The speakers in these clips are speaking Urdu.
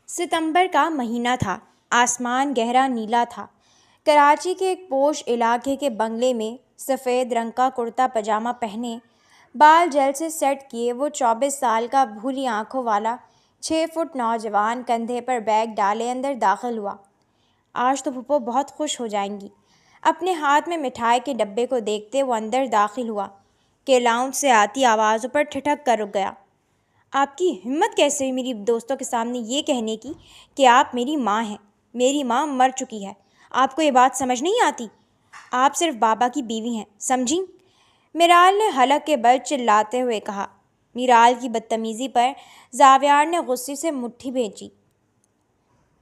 ستمبر کا مہینہ تھا۔ آسمان گہرا نیلا تھا۔ کراچی کے ایک پوش علاقے کے بنگلے میں سفید رنگ کا کرتا پاجامہ پہنے، بال جیل سے سیٹ کیے وہ 24 سال کا بھولی آنکھوں والا 6 فٹ نوجوان کندھے پر بیگ ڈالے اندر داخل ہوا۔ آج تو پھپھو بہت خوش ہو جائیں گی۔ اپنے ہاتھ میں مٹھائی کے ڈبے کو دیکھتے وہ اندر داخل ہوا کہ لاؤنج سے آتی آوازوں پر ٹھٹک کر رک گیا۔ آپ کی ہمت کیسے ہوئی میری دوستوں کے سامنے یہ کہنے کی کہ آپ میری ماں ہیں؟ میری ماں مر چکی ہے۔ آپ کو یہ بات سمجھ نہیں آتی؟ آپ صرف بابا کی بیوی ہیں، سمجھیں؟ میرال نے حلق کے بل چلاتے ہوئے کہا۔ میرال کی بدتمیزی پر زاویار نے غصے سے مٹھی بھینچی۔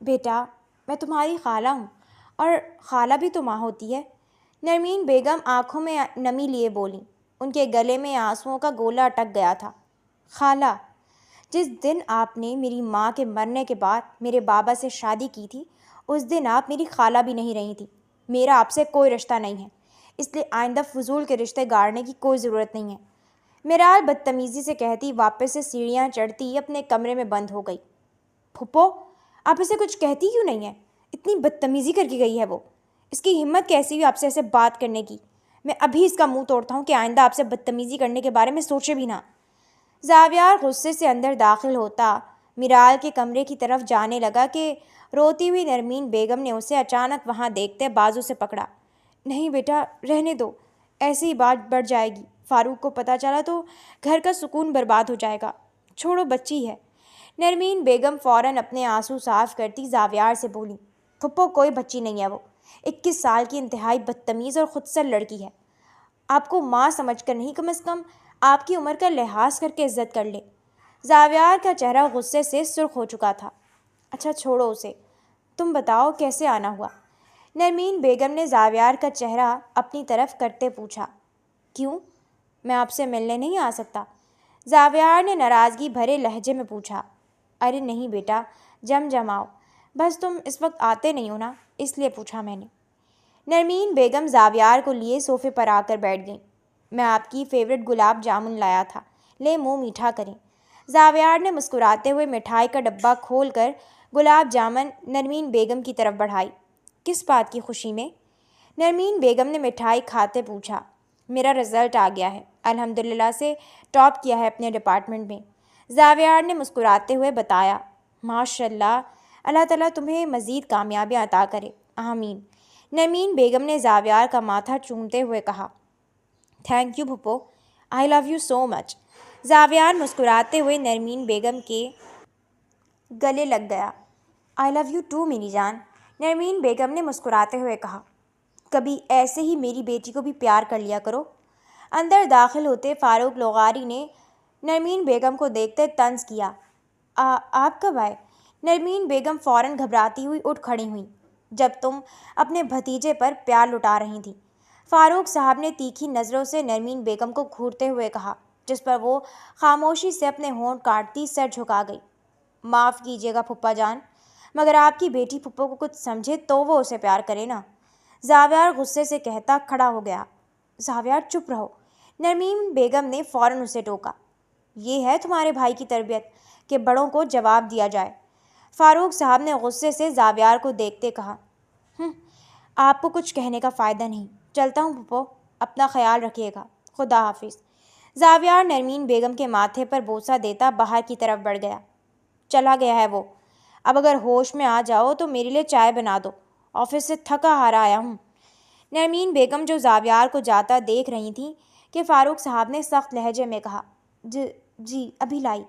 بیٹا، میں تمہاری خالہ ہوں، اور خالہ بھی تو ماں ہوتی ہے۔ نرمین بیگم آنکھوں میں نمی لیے بولیں۔ ان کے گلے میں آنسوؤں کا گولا اٹک گیا تھا۔ خالہ، جس دن آپ نے میری ماں کے مرنے کے بعد میرے بابا سے شادی کی تھی، اس دن آپ میری خالہ بھی نہیں رہی تھی۔ میرا آپ سے کوئی رشتہ نہیں ہے، اس لیے آئندہ فضول کے رشتے گاڑنے کی کوئی ضرورت نہیں ہے۔ میرال بدتمیزی سے کہتی واپس سے سیڑھیاں چڑھتی اپنے کمرے میں بند ہو گئی۔ پھپھو، آپ اسے کچھ کہتی کیوں نہیں ہے؟ اتنی بدتمیزی کر کے گئی ہے وہ۔ اس کی ہمت کیسی ہوئی آپ سے ایسے بات کرنے کی؟ میں ابھی اس کا منہ توڑتا ہوں کہ آئندہ آپ سے بدتمیزی کرنے کے بارے میں سوچے بھی نہ۔ زاویار غصے سے اندر داخل ہوتا میرال کے کمرے کی طرف جانے لگا کہ روتی ہوئی نرمین بیگم نے اسے اچانک وہاں دیکھتے بازو سے پکڑا۔ نہیں بیٹا، رہنے دو، ایسے ہی بات بڑھ جائے گی۔ فاروق کو پتہ چلا تو گھر کا سکون برباد ہو جائے گا۔ چھوڑو، بچی ہے۔ نرمین بیگم فوراً اپنے آنسو صاف کرتی زاویار سے بولی۔ پھپھو، کوئی بچی نہیں ہے وہ، 21 سال کی انتہائی بدتمیز اور خودسر لڑکی ہے۔ آپ کو ماں سمجھ کر نہیں، کم از کم آپ کی عمر کا لحاظ کر کے عزت کر لے۔ زاویار کا چہرہ غصے سے سرخ ہو چکا تھا۔ اچھا چھوڑو اسے، تم بتاؤ کیسے آنا ہوا؟ نرمین بیگم نے زاویار کا چہرہ اپنی طرف کرتے پوچھا۔ کیوں؟ میں آپ سے ملنے نہیں آ سکتا؟ زاویار نے ناراضگی بھرے لہجے میں پوچھا۔ ارے نہیں بیٹا، جم آؤ، بس تم اس وقت آتے نہیں ہو نا، اس لیے پوچھا میں نے۔ نرمین بیگم زاویار کو لیے صوفے پر آ کر بیٹھ گئیں۔ میں آپ کی فیورٹ گلاب جامن لایا تھا، لے منہ میٹھا کریں۔ زاویار نے مسکراتے ہوئے مٹھائی کا ڈبہ کھول کر گلاب جامن نرمین بیگم کی طرف بڑھائی۔ کس بات کی خوشی میں؟ نرمین بیگم نے مٹھائی کھاتے پوچھا۔ میرا رزلٹ آ گیا ہے، الحمدللہ سے ٹاپ کیا ہے اپنے ڈپارٹمنٹ میں۔ زاویار نے مسکراتے ہوئے بتایا۔ ماشاءاللہ، اللہ تعالیٰ تمہیں مزید کامیابیاں عطا کرے، آمین۔ نرمین بیگم نے زاویار کا ماتھا چومتے ہوئے کہا۔ تھینک یو پھپھو، I love you so much. Zaviyar مسکراتے ہوئے نرمین بیگم کے گلے لگ گیا۔ آئی لو یو ٹو میری جان، نرمین بیگم نے مسکراتے ہوئے کہا۔ کبھی ایسے ہی میری بیٹی کو بھی پیار کر لیا کرو۔ اندر داخل ہوتے فاروق لغاری نے نرمین بیگم کو دیکھتے طنز کیا۔ آپ کب آئے؟ نرمین بیگم فوراً گھبراتی ہوئی اٹھ کھڑی ہوئیں۔ جب تم اپنے بھتیجے پر پیار لٹا رہی تھیں، فاروق صاحب نے تیکھی نظروں سے نرمین بیگم کو گھورتے ہوئے کہا، جس پر وہ خاموشی سے اپنے ہونٹ کاٹتی سر جھکا گئی۔ معاف کیجیے گا پھپھا جان، مگر آپ کی بیٹی پھپھو کو کچھ سمجھے تو وہ اسے پیار کرے نا۔ زاویار غصے سے کہتا کھڑا ہو گیا۔ زاویار چپ رہو، نرمین بیگم نے فوراً اسے ٹوکا۔ یہ ہے تمہارے بھائی کی تربیت کہ بڑوں کو جواب دیا جائے۔ فاروق صاحب نے غصے سے زاویار کو دیکھتے کہا۔ آپ کو کچھ کہنے کا فائدہ نہیں، چلتا ہوں پھپھو، اپنا خیال رکھیے گا، خدا حافظ۔ زاویار نرمین بیگم کے ماتھے پر بوسہ دیتا باہر کی طرف بڑھ گیا۔ چلا گیا ہے وہ، اب اگر ہوش میں آ جاؤ تو میرے لیے چائے بنا دو، آفس سے تھکا ہارا آیا ہوں۔ نرمین بیگم جو زاویار کو جاتا دیکھ رہی تھیں کہ فاروق صاحب نے سخت لہجے میں کہا۔ جی ابھی لائی،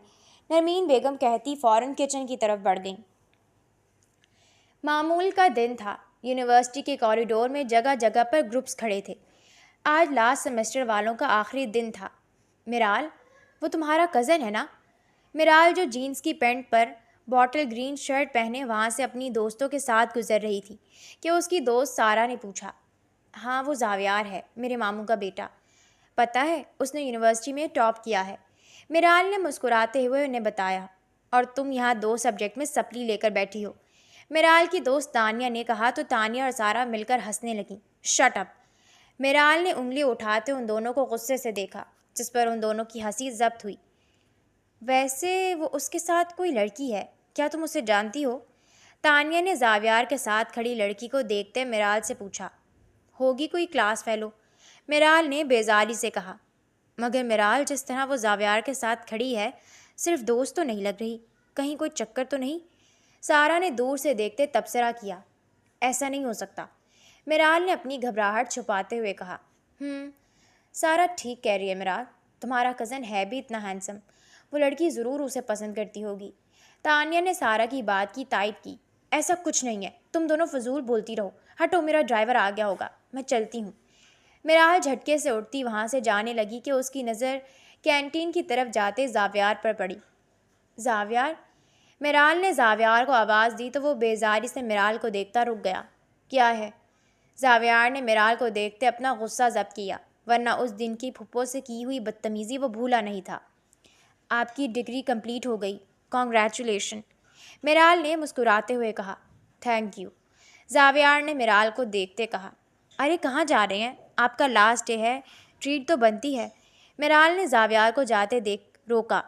نرمین بیگم کہتی فوراً کچن کی طرف بڑھ گئیں۔ معمول کا دن تھا۔ یونیورسٹی کے کوریڈور میں جگہ جگہ پر گروپس کھڑے تھے۔ آج لاسٹ سیمسٹر والوں کا آخری دن تھا۔ میرال، وہ تمہارا کزن ہے نا؟ میرال جو جینز کی پینٹ پر باٹل گرین شرٹ پہنے وہاں سے اپنی دوستوں کے ساتھ گزر رہی تھی کہ اس کی دوست سارا نے پوچھا۔ ہاں، وہ زاویار ہے، میرے ماموں کا بیٹا۔ پتہ ہے، اس نے یونیورسٹی میں ٹاپ کیا ہے۔ میرال نے مسکراتے ہوئے انہیں بتایا۔ اور تم یہاں 2 سبجیکٹ میں سپلی لے کر بیٹھی ہو۔ میرال کی دوست تانیہ نے کہا تو تانیہ اور سارا مل کر ہنسنے لگیں۔ Shut up! میرال نے انگلی اٹھاتے ان دونوں کو غصے سے دیکھا، جس پر ان دونوں کی ہنسی ضبط ہوئی۔ ویسے وہ اس کے ساتھ کوئی لڑکی ہے، کیا تم اسے جانتی ہو؟ تانیہ نے زاویار کے ساتھ کھڑی لڑکی کو دیکھتے میرال سے پوچھا۔ ہوگی کوئی کلاس فیلو، میرال نے بیزاری سے کہا۔ مگر میرال، جس طرح وہ زاویار کے ساتھ کھڑی ہے، صرف دوست تو نہیں لگ رہی، کہیں کوئی چکر تو نہیں؟ سارا نے دور سے دیکھتے تبصرہ کیا۔ ایسا نہیں ہو سکتا، میرال نے اپنی گھبراہٹ چھپاتے ہوئے کہا۔ سارا ٹھیک کہہ رہی ہے میرال، تمہارا کزن ہے بھی اتنا ہینڈسم، وہ لڑکی ضرور اسے پسند کرتی ہوگی۔ تانیہ نے سارا کی بات کی تائید کی۔ ایسا کچھ نہیں ہے، تم دونوں فضول بولتی رہو، ہٹو، میرا ڈرائیور آ گیا ہوگا، میں چلتی ہوں۔ میرال جھٹکے سے اٹھتی وہاں سے جانے لگی کہ اس کی نظر کینٹین کی طرف جاتے زاویار پر پڑی۔ زاویار؟ میرال نے زاویار کو آواز دی تو وہ بیزاری سے میرال کو دیکھتا رک گیا۔ کیا ہے؟ زاویار نے میرال کو دیکھتے اپنا غصہ ضبط کیا، ورنہ اس دن کی پھپھو سے کی ہوئی بدتمیزی وہ بھولا نہیں تھا۔ آپ کی ڈگری کمپلیٹ ہو گئی، کانگریچولیشن، میرال نے مسکراتے ہوئے کہا۔ تھینک یو، زاویار نے میرال کو دیکھتے کہا۔ ارے کہاں جا رہے ہیں؟ آپ کا لاسٹ ڈے ہے، ٹریٹ تو بنتی ہے۔ میرال نے زاویار کو جاتے دیکھ روکا۔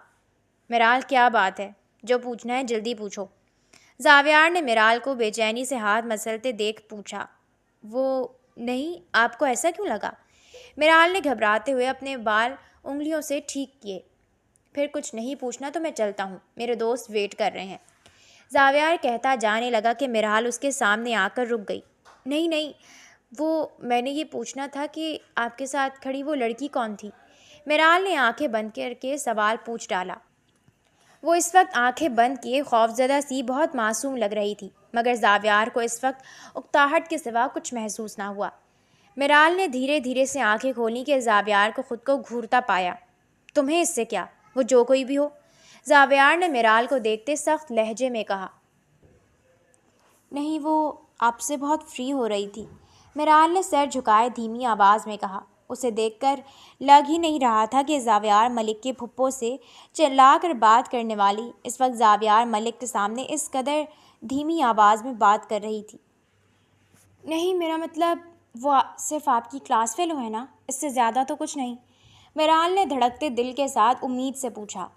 میرال کیا بات ہے؟ جو پوچھنا ہے جلدی پوچھو، زاویار نے میرال کو بے چینی سے ہاتھ مسلتے دیکھ پوچھا۔ وہ نہیں، آپ کو ایسا کیوں لگا؟ میرال نے گھبراتے ہوئے اپنے بال انگلیوں سے ٹھیک کیے۔ پھر کچھ نہیں پوچھنا تو میں چلتا ہوں، میرے دوست ویٹ کر رہے ہیں، زاویار کہتا جانے لگا کہ میرال اس کے سامنے آ کر رک گئی۔ نہیں نہیں، میں نے یہ پوچھنا تھا کہ آپ کے ساتھ کھڑی وہ لڑکی کون تھی؟ میرال نے آنکھیں بند کر کے سوال پوچھ ڈالا۔ وہ اس وقت آنکھیں بند کیے خوفزدہ سی بہت معصوم لگ رہی تھی، مگر زاویار کو اس وقت اکتاہٹ کے سوا کچھ محسوس نہ ہوا۔ میرال نے دھیرے دھیرے سے آنکھیں کھولیں کہ زاویار کو خود کو گھورتا پایا۔ تمہیں اس سے کیا؟ وہ جو کوئی بھی ہو، زاویار نے میرال کو دیکھتے سخت لہجے میں کہا۔ نہیں، وہ آپ سے بہت فری ہو رہی تھی، میرال نے سر جھکائے دھیمی آواز میں کہا۔ اسے دیکھ کر لگ ہی نہیں رہا تھا کہ زاویار ملک کے پھپھو سے چلا کر بات کرنے والی اس وقت زاویار ملک کے سامنے اس قدر دھیمی آواز میں بات کر رہی تھی۔ نہیں، میرا مطلب وہ صرف آپ کی کلاس فیلو ہے نا، اس سے زیادہ تو کچھ نہیں، میرال نے دھڑکتے دل کے ساتھ امید سے پوچھا۔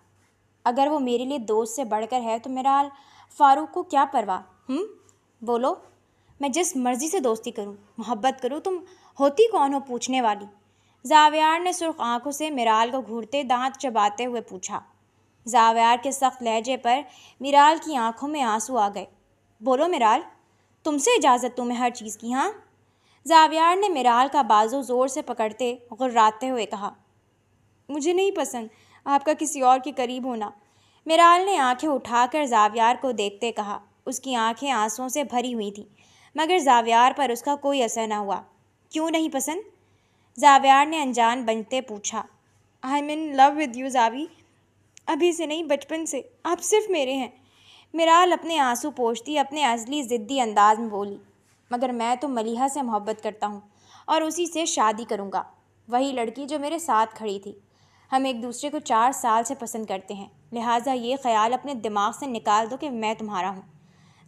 اگر وہ میرے لیے دوست سے بڑھ کر ہے تو میرال، فاروق کو کیا پرواہ؟ بولو، میں جس مرضی سے دوستی کروں، محبت کروں، تم ہوتی کون ہو پوچھنے والی؟ زاویار نے سرخ آنکھوں سے میرال کو گھورتے دانت چباتے ہوئے پوچھا۔ زاویار کے سخت لہجے پر میرال کی آنکھوں میں آنسو آ گئے۔ بولو میرال، تم سے اجازت تمہیں ہر چیز کی؟ ہاں؟ زاویار نے میرال کا بازو زور سے پکڑتے غراتے ہوئے کہا۔ مجھے نہیں پسند آپ کا کسی اور کے قریب ہونا، میرال نے آنکھیں اٹھا کر زاویار کو دیکھتے کہا۔ اس کی آنکھیں آنسوؤں سے بھری ہوئی تھیں، مگر زاویار پر اس کا کوئی اثر نہ ہوا۔ کیوں نہیں پسند؟ زاویار نے انجان بنتے پوچھا۔ I am in love with you Zavi, ابھی سے نہیں، بچپن سے، آپ صرف میرے ہیں، میرال اپنے آنسو پوچھتی اپنے ازلی ضدی انداز میں بولی۔ مگر میں تو ملیحہ سے محبت کرتا ہوں اور اسی سے شادی کروں گا، وہی لڑکی جو میرے ساتھ کھڑی تھی۔ ہم ایک دوسرے کو 4 سال سے پسند کرتے ہیں، لہٰذا یہ خیال اپنے دماغ سے نکال دو کہ میں تمہارا ہوں۔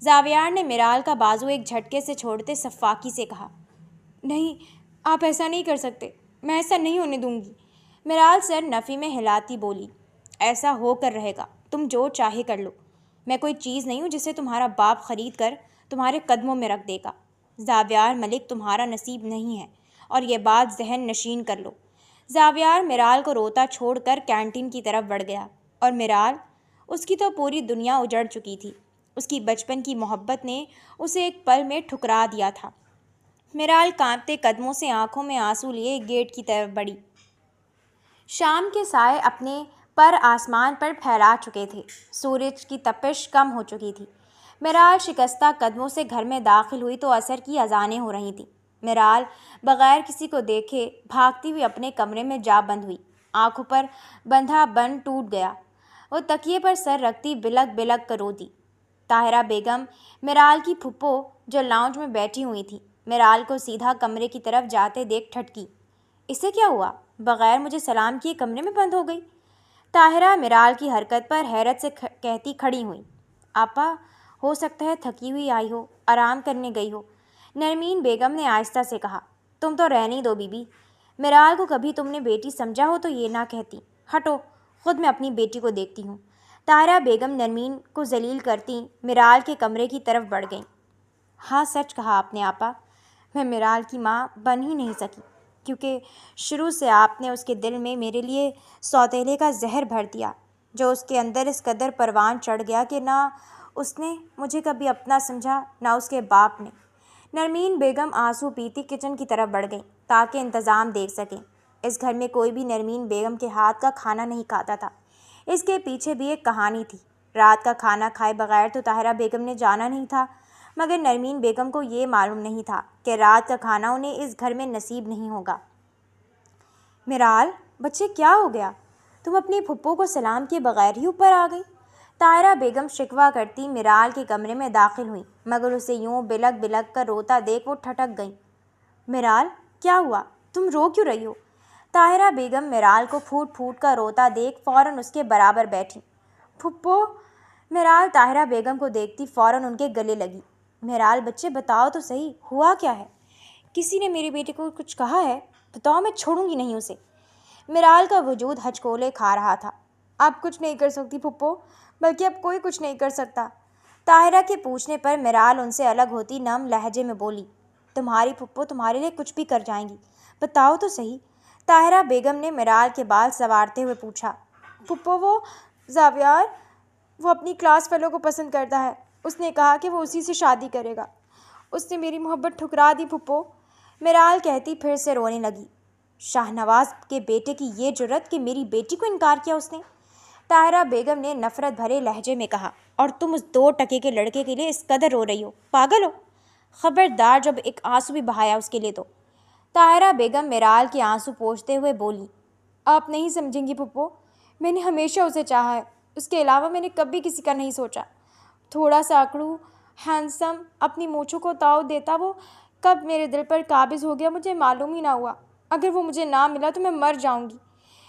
زاویار نے میرال کا بازو ایک جھٹکے سے چھوڑتے شفاقی سے کہا۔ نہیں، آپ ایسا نہیں کر سکتے، میں ایسا نہیں ہونے دوں گی، میرال سر نفی میں ہلاتی بولی۔ ایسا ہو کر رہے گا، تم جو چاہے کر لو، میں کوئی چیز نہیں ہوں جسے تمہارا باپ خرید کر تمہارے قدموں میں رکھ دے گا۔ زاویار ملک تمہارا نصیب نہیں ہے، اور یہ بات ذہن نشین کر لو۔ زاویار میرال کو روتا چھوڑ کر کینٹین کی طرف بڑھ گیا، اور میرال، اس کی تو پوری دنیا اجڑ چکی تھی، اس کی بچپن کی محبت نے اسے ایک پل میں ٹھکرا دیا تھا۔ میرال کانپتے قدموں سے آنکھوں میں آنسو لیے گیٹ کی طرف بڑھی۔ شام کے سائے اپنے پر آسمان پر پھیلا چکے تھے، سورج کی تپش کم ہو چکی تھی۔ میرال شکستہ قدموں سے گھر میں داخل ہوئی تو عصر کی اذانیں ہو رہی تھیں۔ میرال بغیر کسی کو دیکھے بھاگتی ہوئی اپنے کمرے میں جا بند ہوئی، آنکھوں پر بندھا بند ٹوٹ گیا۔ وہ تکیے پر سر رکھتی بلک بلک کر رو دی۔ طاہرہ بیگم، میرال کی پھپھو، جو لاؤنج میں بیٹھی ہوئی تھی، میرال کو سیدھا کمرے کی طرف جاتے دیکھ ٹھٹکی۔ اسے کیا ہوا؟ بغیر مجھے سلام کیے کمرے میں بند ہو گئی؟ طاہرہ میرال کی حرکت پر حیرت سے کہتی کھڑی ہوئی۔ آپا، ہو سکتا ہے تھکی ہوئی آئی ہو، آرام کرنے گئی ہو، نرمین بیگم نے آہستہ سے کہا۔ تم تو رہنے دو بی بی، میرال کو کبھی تم نے بیٹی سمجھا ہو تو یہ نہ کہتی۔ ہٹو، خود میں اپنی بیٹی کو دیکھتی ہوں۔ طاہرہ بیگم نرمین کو ذلیل کرتی میرال کے کمرے کی طرف بڑھ گئیں۔ ہاں سچ کہا آپ نے آپا، میں میرال کی ماں بن ہی نہیں سکی، کیونکہ شروع سے آپ نے اس کے دل میں میرے لیے سوتیلے کا زہر بھر دیا، جو اس کے اندر اس قدر پروان چڑھ گیا کہ نہ اس نے مجھے کبھی اپنا سمجھا نہ اس کے باپ نے۔ نرمین بیگم آنسو پیتی کچن کی طرف بڑھ گئیں تاکہ انتظام دیکھ سکیں۔ اس گھر میں کوئی بھی نرمین بیگم کے ہاتھ کا کھانا نہیں کھاتا تھا۔ اس کے پیچھے بھی ایک کہانی تھی۔ رات کا کھانا کھائے بغیر تو طاہرہ بیگم نے جانا نہیں تھا، مگر نرمین بیگم کو یہ معلوم نہیں تھا کہ رات کا کھانا انہیں اس گھر میں نصیب نہیں ہوگا۔ میرال، بچے کیا ہو گیا؟ تم اپنی پھپھو کو سلام کیے بغیر ہی اوپر آ گئی؟ طاہرہ بیگم شکوہ کرتی میرال کے کمرے میں داخل ہوئیں، مگر اسے یوں بلک بلک کر روتا دیکھ وہ ٹھٹک گئیں۔ میرال، کیا ہوا؟ تم رو کیوں رہی ہو؟ طاہرہ بیگم میرال کو پھوٹ پھوٹ کر روتا دیکھ فوراً اس کے برابر بیٹھیں۔ پھپھو! میرال طاہرہ بیگم کو دیکھتی فوراً ان کے گلے لگی۔ میرال بچے بتاؤ تو صحیح، ہوا کیا ہے؟ کسی نے میرے بیٹے کو کچھ کہا ہے؟ بتاؤ، میں چھوڑوں گی نہیں اسے۔ میرال کا وجود ہچکولے کھا رہا تھا۔ آپ کچھ نہیں کر سکتی پھپھو، بلکہ اب کوئی کچھ نہیں کر سکتا۔ طاہرہ کے پوچھنے پر میرال ان سے الگ ہوتی نم لہجے میں بولی، تمہاری پھپھو تمہارے لیے کچھ بھی کر جائیں گی، بتاؤ تو صحیح۔ طاہرہ بیگم نے میرال کے بال سنوارتے ہوئے پوچھا۔ پھپھو، وہ زاویار، وہ اپنی کلاس فیلو کو پسند کرتا ہے، اس نے کہا کہ وہ اسی سے شادی کرے گا۔ اس نے میری محبت ٹھکرا دی پھپھو، میرال کہتی پھر سے رونے لگی۔ شاہنواز کے بیٹے کی یہ جرأت کہ میری بیٹی کو انکار کیا اس نے؟ طاہرہ بیگم نے نفرت بھرے لہجے میں کہا، اور تم اس 2 ٹکے کے لڑکے کے لیے اس قدر رو رہی ہو؟ پاگل ہو؟ خبردار جب ایک آنسو بھی بہایا اس کے لیے تو۔ طاہرہ بیگم میرال کے آنسو پوچھتے ہوئے بولی، آپ نہیں سمجھیں گی پھپھو، میں نے ہمیشہ اسے چاہا ہے، اس کے علاوہ میں نے کبھی کسی کا نہیں سوچا۔ تھوڑا سا اکڑو، ہینڈسم، اپنی مونچھوں کو تاؤ دیتا، وہ کب میرے دل پر قابض ہو گیا مجھے معلوم ہی نہ ہوا۔ اگر وہ مجھے نہ ملا تو میں مر جاؤں گی۔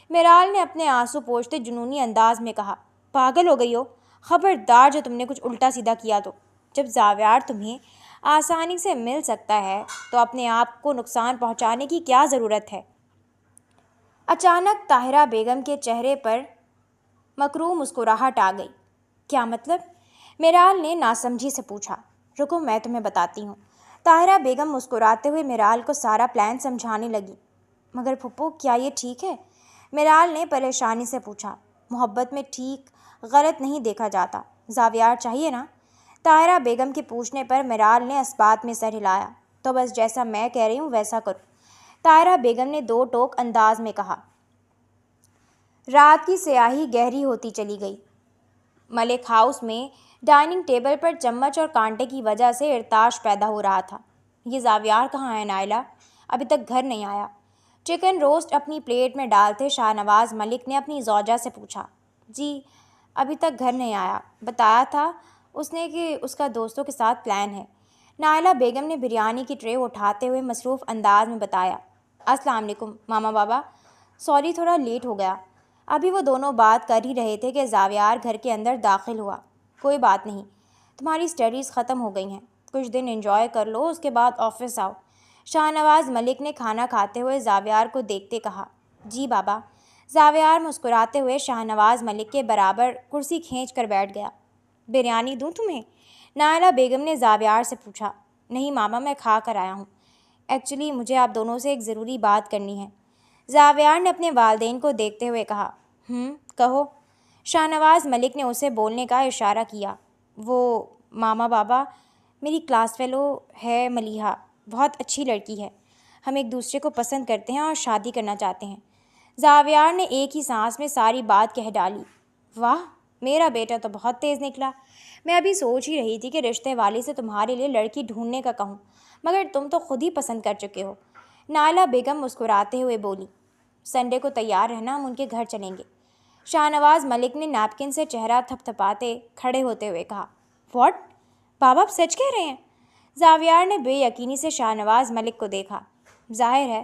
میرال نے اپنے آنسو پوچھتے جنونی انداز میں کہا، پاگل ہو گئی ہو؟ خبردار جو تم نے کچھ الٹا سیدھا کیا تو۔ جب زاویار تمہیں آسانی سے مل سکتا ہے تو اپنے آپ کو نقصان پہنچانے کی کیا ضرورت ہے؟ اچانک طاہرہ بیگم کے چہرے پر مکروہ مسکراہٹ آ گئی۔ کیا مطلب؟ میرال نے ناسمجھی سے پوچھا۔ رکو میں تمہیں بتاتی ہوں۔ طاہرہ بیگم مسکراتے ہوئے میرال کو سارا پلان سمجھانے لگی۔ مگر پھپھو، کیا یہ ٹھیک ہے؟ میرال نے پریشانی سے پوچھا۔ محبت میں ٹھیک غلط نہیں دیکھا جاتا، زاویار چاہیے نا؟ طاہرہ بیگم کے پوچھنے پر میرال نے اثبات میں سر ہلایا۔ تو بس جیسا میں کہہ رہی ہوں ویسا کرو، طاہرہ بیگم نے 2 ٹوک انداز میں کہا۔ رات کی سیاہی گہری ہوتی چلی گئی۔ ملک ہاؤس میں ڈائننگ ٹیبل پر چمچ اور کانٹے کی وجہ سے ارتعاش پیدا ہو رہا تھا۔ یہ زاویار کہاں ہے نائلہ؟ ابھی تک گھر نہیں آیا؟ چکن روسٹ اپنی پلیٹ میں ڈالتے شاہنواز ملک نے اپنی زوجہ سے پوچھا۔ جی، ابھی تک گھر نہیں آیا، بتایا تھا اس نے کہ اس کا دوستوں کے ساتھ پلان ہے، نائلہ بیگم نے بریانی کی ٹرے اٹھاتے ہوئے مصروف انداز میں بتایا۔ السلام علیکم ماما بابا، سوری تھوڑا لیٹ ہو گیا۔ ابھی وہ دونوں بات کر ہی رہے تھے کہ زاویار گھر کے اندر داخل ہوا۔ کوئی بات نہیں، تمہاری اسٹڈیز ختم ہو گئی ہیں، کچھ دن انجوائے کر لو، اس کے بعد آفس آؤ، شاہنواز ملک نے کھانا کھاتے ہوئے زاویار کو دیکھتے کہا۔ جی بابا۔ زاویار مسکراتے ہوئے شاہنواز ملک کے برابر کرسی کھینچ کر بیٹھ گیا۔ بریانی دوں تمہیں؟ نائلہ بیگم نے زاویار سے پوچھا۔ نہیں ماما، میں کھا کر آیا ہوں، ایکچولی مجھے آپ دونوں سے ایک ضروری بات کرنی ہے، زاویار نے اپنے والدین کو دیکھتے ہوئے کہا۔ کہو۔ شاہنواز ملک نے اسے بولنے کا اشارہ کیا۔ وہ ماما بابا، میری کلاس فیلو ہے ملیحہ، بہت اچھی لڑکی ہے، ہم ایک دوسرے کو پسند کرتے ہیں اور شادی کرنا چاہتے ہیں۔ زاویار نے ایک ہی سانس میں ساری بات کہہ ڈالی۔ واہ، میرا بیٹا تو بہت تیز نکلا، میں ابھی سوچ ہی رہی تھی کہ رشتے والی سے تمہارے لیے لڑکی ڈھونڈنے کا کہوں، مگر تم تو خود ہی پسند کر چکے ہو۔ نائلہ بیگم مسکراتے ہوئے بولی۔ سنڈے کو تیار رہنا، ہم ان کے گھر چلیں گے۔ شاہنواز ملک نے نیپکن سے چہرہ تھپ تھپاتے کھڑے ہوتے ہوئے کہا۔ واٹ؟ بابا آپ سچ کہہ رہے ہیں؟ زاویار نے بے یقینی سے شاہنواز ملک کو دیکھا۔ ظاہر ہے،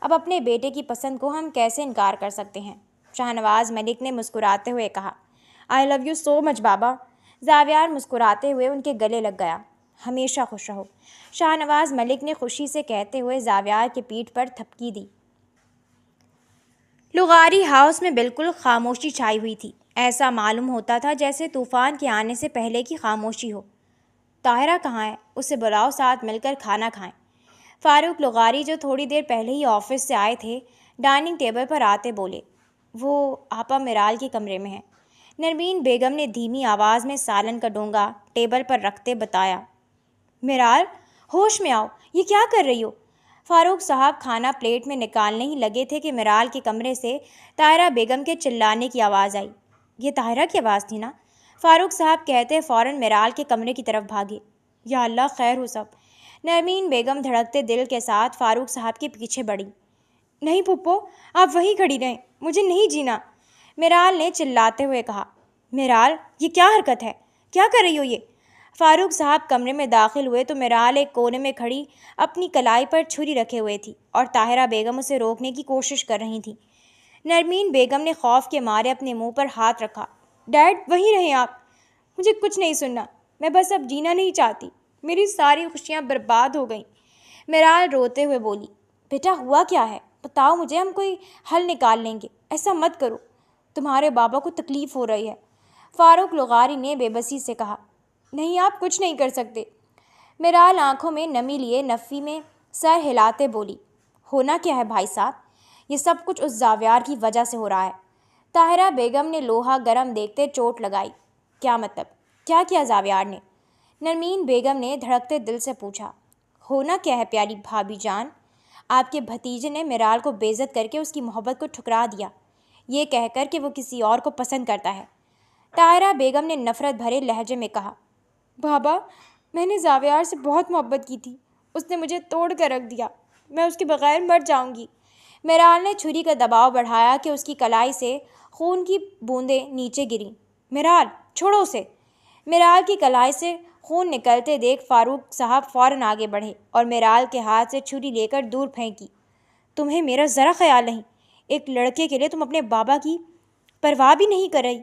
اب اپنے بیٹے کی پسند کو ہم کیسے انکار کر سکتے ہیں؟ شاہنواز ملک نے مسکراتے ہوئے کہا۔ آئی لو یو سو مچ بابا۔ زاویار مسکراتے ہوئے ان کے گلے لگ گیا۔ ہمیشہ خوش رہو، شاہنواز ملک نے خوشی سے کہتے ہوئے زاویار کے پیٹھ پر تھپکی دی۔ لغاری ہاؤس میں بالکل خاموشی چھائی ہوئی تھی۔ ایسا معلوم ہوتا تھا جیسے طوفان کے آنے سے پہلے کی خاموشی ہو۔ طاہرہ کہاں ہے؟ اسے بلاؤ، ساتھ مل کر کھانا کھائیں۔ فاروق لغاری جو تھوڑی دیر پہلے ہی آفس سے آئے تھے ڈائننگ ٹیبل پر آتے بولے، وہ آپا میرال کے کمرے میں ہیں۔ نرمین بیگم نے دھیمی آواز میں سالن کا ڈونگا ٹیبل پر رکھتے بتایا۔ میرال، ہوش میں آؤ، یہ کیا کر رہی ہو؟ فاروق صاحب کھانا پلیٹ میں نکالنے ہی لگے تھے کہ میرال کے کمرے سے طاہرہ بیگم کے چلانے کی آواز آئی۔ یہ طاہرہ کی آواز تھی نا؟ فاروق صاحب کہتے فوراً میرال کے کمرے کی طرف بھاگے۔ یا اللہ، خیر ہو سب۔ نرمین بیگم دھڑکتے دل کے ساتھ فاروق صاحب کے پیچھے بڑھی۔ نہیں پھپھو، آپ وہیں کھڑی رہیں، مجھے نہیں جینا، میرال نے چلاتے ہوئے کہا۔ میرال، یہ کیا حرکت ہے؟ کیا کر رہی ہو یہ؟ فاروق صاحب کمرے میں داخل ہوئے تو میرال ایک کونے میں کھڑی اپنی کلائی پر چھری رکھے ہوئے تھی اور طاہرہ بیگم اسے روکنے کی کوشش کر رہی تھیں۔ نرمین بیگم نے خوف کے مارے اپنے منہ پر ہاتھ رکھا۔ ڈیڈ، وہیں رہیں آپ، مجھے کچھ نہیں سننا، میں بس اب جینا نہیں چاہتی، میری ساری خوشیاں برباد ہو گئیں۔ میرال روتے ہوئے بولی، بیٹا ہوا کیا ہے؟ بتاؤ مجھے، ہم کوئی حل نکال لیں گے، ایسا مت کرو، تمہارے بابا کو تکلیف ہو رہی ہے۔ فاروق لغاری نے بے بسی سے کہا۔ نہیں، آپ کچھ نہیں کر سکتے۔ میرال آنکھوں میں نمی لیے نفی میں سر ہلاتے بولی، ہونا کیا ہے بھائی صاحب؟ یہ سب کچھ اس زاویار کی وجہ سے ہو رہا ہے۔ طاہرہ بیگم نے لوہا گرم دیکھتے چوٹ لگائی۔ کیا مطلب؟ کیا کیا زاویار نے؟ نرمین بیگم نے دھڑکتے دل سے پوچھا۔ ہونا کیا ہے پیاری بھابھی جان؟ آپ کے بھتیجے نے میرال کو بے عزت کر کے اس کی محبت کو ٹھکرا دیا، یہ کہہ کر کہ وہ کسی اور کو پسند کرتا ہے۔ طاہرہ بیگم نے نفرت بھرے لہجے میں کہا، بابا، میں نے زاویار سے بہت محبت کی تھی، اس نے مجھے توڑ کر رکھ دیا، میں اس کے بغیر مر جاؤں گی۔ میرال نے چھری کا دباؤ بڑھایا کہ اس کی کلائی سے خون کی بوندیں نیچے گریں۔ میرال، چھوڑو اسے۔ میرال کی کلائی سے خون نکلتے دیکھ فاروق صاحب فوراً آگے بڑھے اور میرال کے ہاتھ سے چھری لے کر دور پھینکی۔ تمہیں میرا ذرا خیال نہیں، ایک لڑکے کے لیے تم اپنے بابا کی پرواہ بھی نہیں کر رہی۔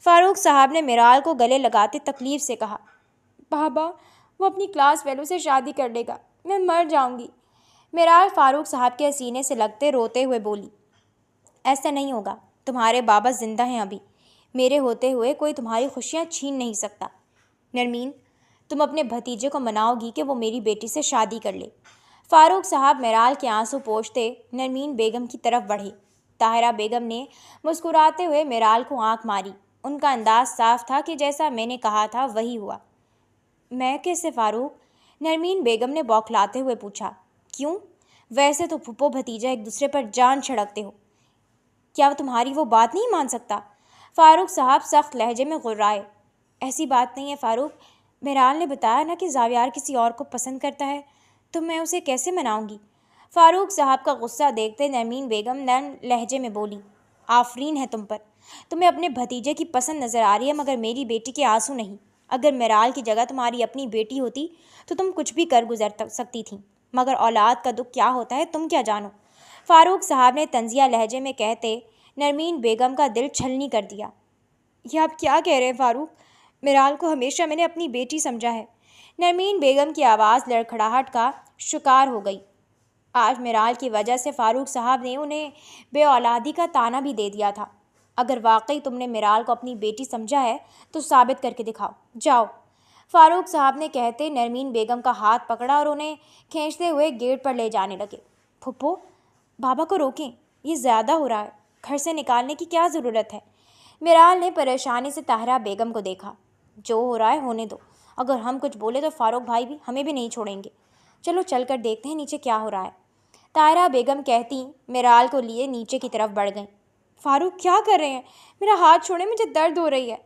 فاروق صاحب نے میرال کو گلے لگاتے تکلیف سے کہا، بابا، وہ اپنی کلاس فیلو سے شادی کر لے گا، میں مر جاؤں گی۔ میرال فاروق صاحب کے سینے سے لگتے روتے ہوئے بولی، ایسا نہیں ہوگا، تمہارے بابا زندہ ہیں ابھی، میرے ہوتے ہوئے کوئی تمہاری خوشیاں چھین نہیں سکتا۔ نرمین، تم اپنے بھتیجے کو مناؤ گی کہ وہ میری بیٹی سے شادی کر لے۔ فاروق صاحب میرال کے آنسو پوچھتے نرمین بیگم کی طرف بڑھے۔ طاہرہ بیگم نے مسکراتے ہوئے میرال کو آنکھ ماری۔ ان کا انداز صاف تھا کہ جیسا میں نے کہا تھا وہی ہوا۔ میں کیسے فاروق؟ نرمین بیگم نے بوکھلاتے ہوئے پوچھا۔ کیوں؟ ویسے تو پھپھو بھتیجا ایک دوسرے پر جان چھڑکتے ہو، کیا تمہاری وہ بات نہیں مان سکتا؟ فاروق صاحب سخت لہجے میں غرائے۔ ایسی بات نہیں ہے فاروق، میرال نے بتایا نا کہ زاویار کسی اور کو پسند کرتا ہے، تو میں اسے کیسے مناؤں گی؟ فاروق صاحب کا غصہ دیکھتے نرمین بیگم نرم لہجے میں بولی، آفرین ہے تم پر، تمہیں اپنے بھتیجے کی پسند نظر آ رہی ہے مگر میری بیٹی کے آنسو نہیں۔ اگر میرال کی جگہ تمہاری اپنی بیٹی ہوتی تو تم کچھ بھی کر گزر سکتی تھیں، مگر اولاد کا دکھ کیا ہوتا ہے تم کیا جانو؟ فاروق صاحب نے طنزیہ لہجے میں کہتے نرمین بیگم کا دل چھلنی کر دیا۔ یہ آپ کیا کہہ رہے ہیں فاروق؟ میرال کو ہمیشہ میں نے اپنی بیٹی سمجھا ہے۔ نرمین بیگم کی آواز لڑکھڑاہٹ کا شکار ہو گئی۔ آج میرال کی وجہ سے فاروق صاحب نے انہیں بے اولادی کا طعنہ بھی دے دیا تھا۔ اگر واقعی تم نے میرال کو اپنی بیٹی سمجھا ہے تو ثابت کر کے دکھاؤ، جاؤ۔ فاروق صاحب نے کہتے نرمین بیگم کا ہاتھ پکڑا اور انہیں کھینچتے ہوئے گیٹ پر لے جانے لگے۔ پھپھو، بابا کو روکیں، یہ زیادہ ہو رہا ہے، گھر سے نکالنے کی کیا ضرورت ہے؟ میرال نے پریشانی سے طاہرہ بیگم کو دیکھا۔ جو ہو رہا ہے ہونے دو، اگر ہم کچھ بولے تو فاروق بھائی بھی ہمیں بھی نہیں چھوڑیں گے، چلو چل کر دیکھتے ہیں نیچے کیا ہو رہا ہے۔ طاہرہ بیگم کہتی میرال کو لیے نیچے کی طرف بڑھ گئیں۔ فاروق کیا کر رہے ہیں؟ میرا ہاتھ چھوڑیں، مجھے درد ہو رہی ہے۔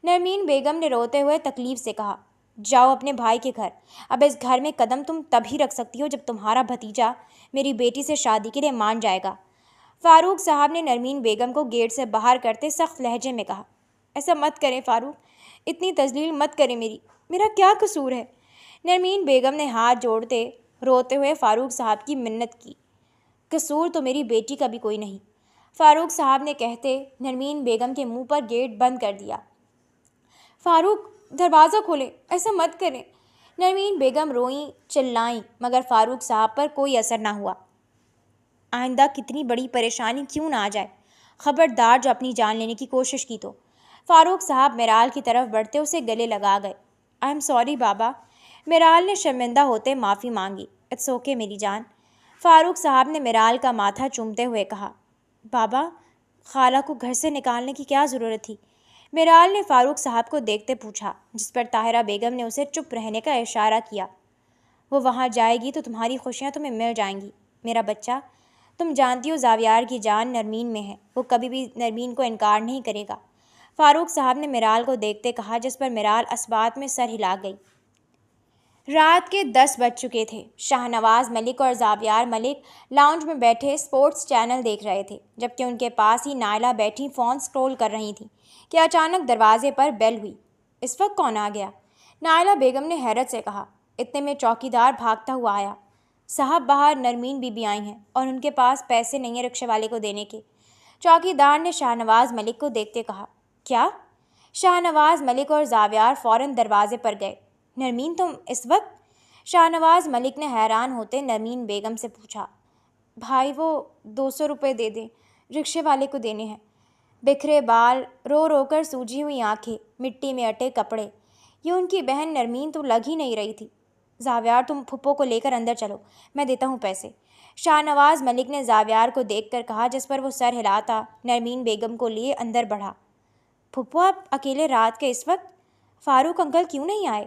نرمین بیگم نے روتے ہوئے تکلیف سے کہا، جاؤ اپنے بھائی کے گھر، اب اس گھر میں قدم تم تبھی رکھ سکتی ہو جب تمہارا بھتیجا میری بیٹی سے شادی کے لیے مان جائے گا۔ فاروق صاحب نے نرمین بیگم کو گیٹ سے باہر کرتے سخت لہجے میں کہا، ایسا مت کریں فاروق، اتنی تذلیل مت کریں میرا کیا قصور ہے؟ نرمین بیگم نے ہاتھ جوڑتے روتے ہوئے فاروق صاحب کی منت کی، قصور تو میری بیٹی کا بھی کوئی نہیں۔ فاروق صاحب نے کہتے نرمین بیگم کے منہ پر گیٹ بند کر دیا۔ فاروق، دروازہ کھولیں، ایسا مت کریں۔ نرمین بیگم روئیں چلائیں مگر فاروق صاحب پر کوئی اثر نہ ہوا۔ آئندہ کتنی بڑی پریشانی کیوں نہ آ جائے، خبردار جو اپنی جان لینے کی کوشش کی تو فاروق صاحب میرال کی طرف بڑھتے اسے گلے لگا گئے۔ آئی ایم سوری بابا۔ میرال نے شرمندہ ہوتے معافی مانگی۔ اٹس اوکے میری جان۔ فاروق صاحب نے میرال کا ماتھا چومتے ہوئے کہا۔ بابا، خالہ کو گھر سے نکالنے کی کیا ضرورت تھی؟ میرال نے فاروق صاحب کو دیکھتے پوچھا، جس پر طاہرہ بیگم نے اسے چپ رہنے کا اشارہ کیا۔ وہ وہاں جائے گی تو تمہاری خوشیاں تمہیں مل جائیں گی میرا بچہ۔ تم جانتی ہو زاویار کی جان نرمین میں ہے، وہ کبھی بھی نرمین کو انکار نہیں کرے گا۔ فاروق صاحب نے میرال کو دیکھتے کہا، جس پر میرال اسبات میں سر ہلا گئی۔ رات کے 10 بج چکے تھے۔ شاہ نواز ملک اور زاویار ملک لاؤنج میں بیٹھے سپورٹس چینل دیکھ رہے تھے، جبکہ ان کے پاس ہی نائلہ بیٹھی فون سکرول کر رہی تھیں کہ اچانک دروازے پر بیل ہوئی۔ اس وقت کون آ گیا؟ نائلہ بیگم نے حیرت سے کہا۔ اتنے میں چوکیدار بھاگتا ہوا آیا۔ صاحب، باہر نرمین بی بی آئی ہیں اور ان کے پاس پیسے نہیں ہیں رکشے والے کو دینے کے۔ چوکیدار نے شاہ نواز ملک کو دیکھتے کہا۔ کیا؟ شاہ نواز ملک اور زاویار فوراً دروازے پر گئے۔ نرمین تم اس وقت؟ شاہ نواز ملک نے حیران ہوتے نرمین بیگم سے پوچھا۔ بھائی وہ 200 روپے دے دیں، رکشے والے کو دینے ہیں۔ بکھرے بال، رو رو کر سوجی ہوئی آنکھیں، مٹی میں اٹے کپڑے، یہ ان کی بہن نرمین تو لگ ہی نہیں رہی تھی۔ زاویار تم پھپھو کو لے کر اندر چلو، میں دیتا ہوں پیسے۔ شاہ نواز ملک نے زاویار کو دیکھ کر کہا، جس پر وہ سر ہلاتا نرمین بیگم کو لیے اندر بڑھا۔ پھپھو آپ اکیلے رات کے اس وقت؟ فاروق انکل کیوں نہیں آئے؟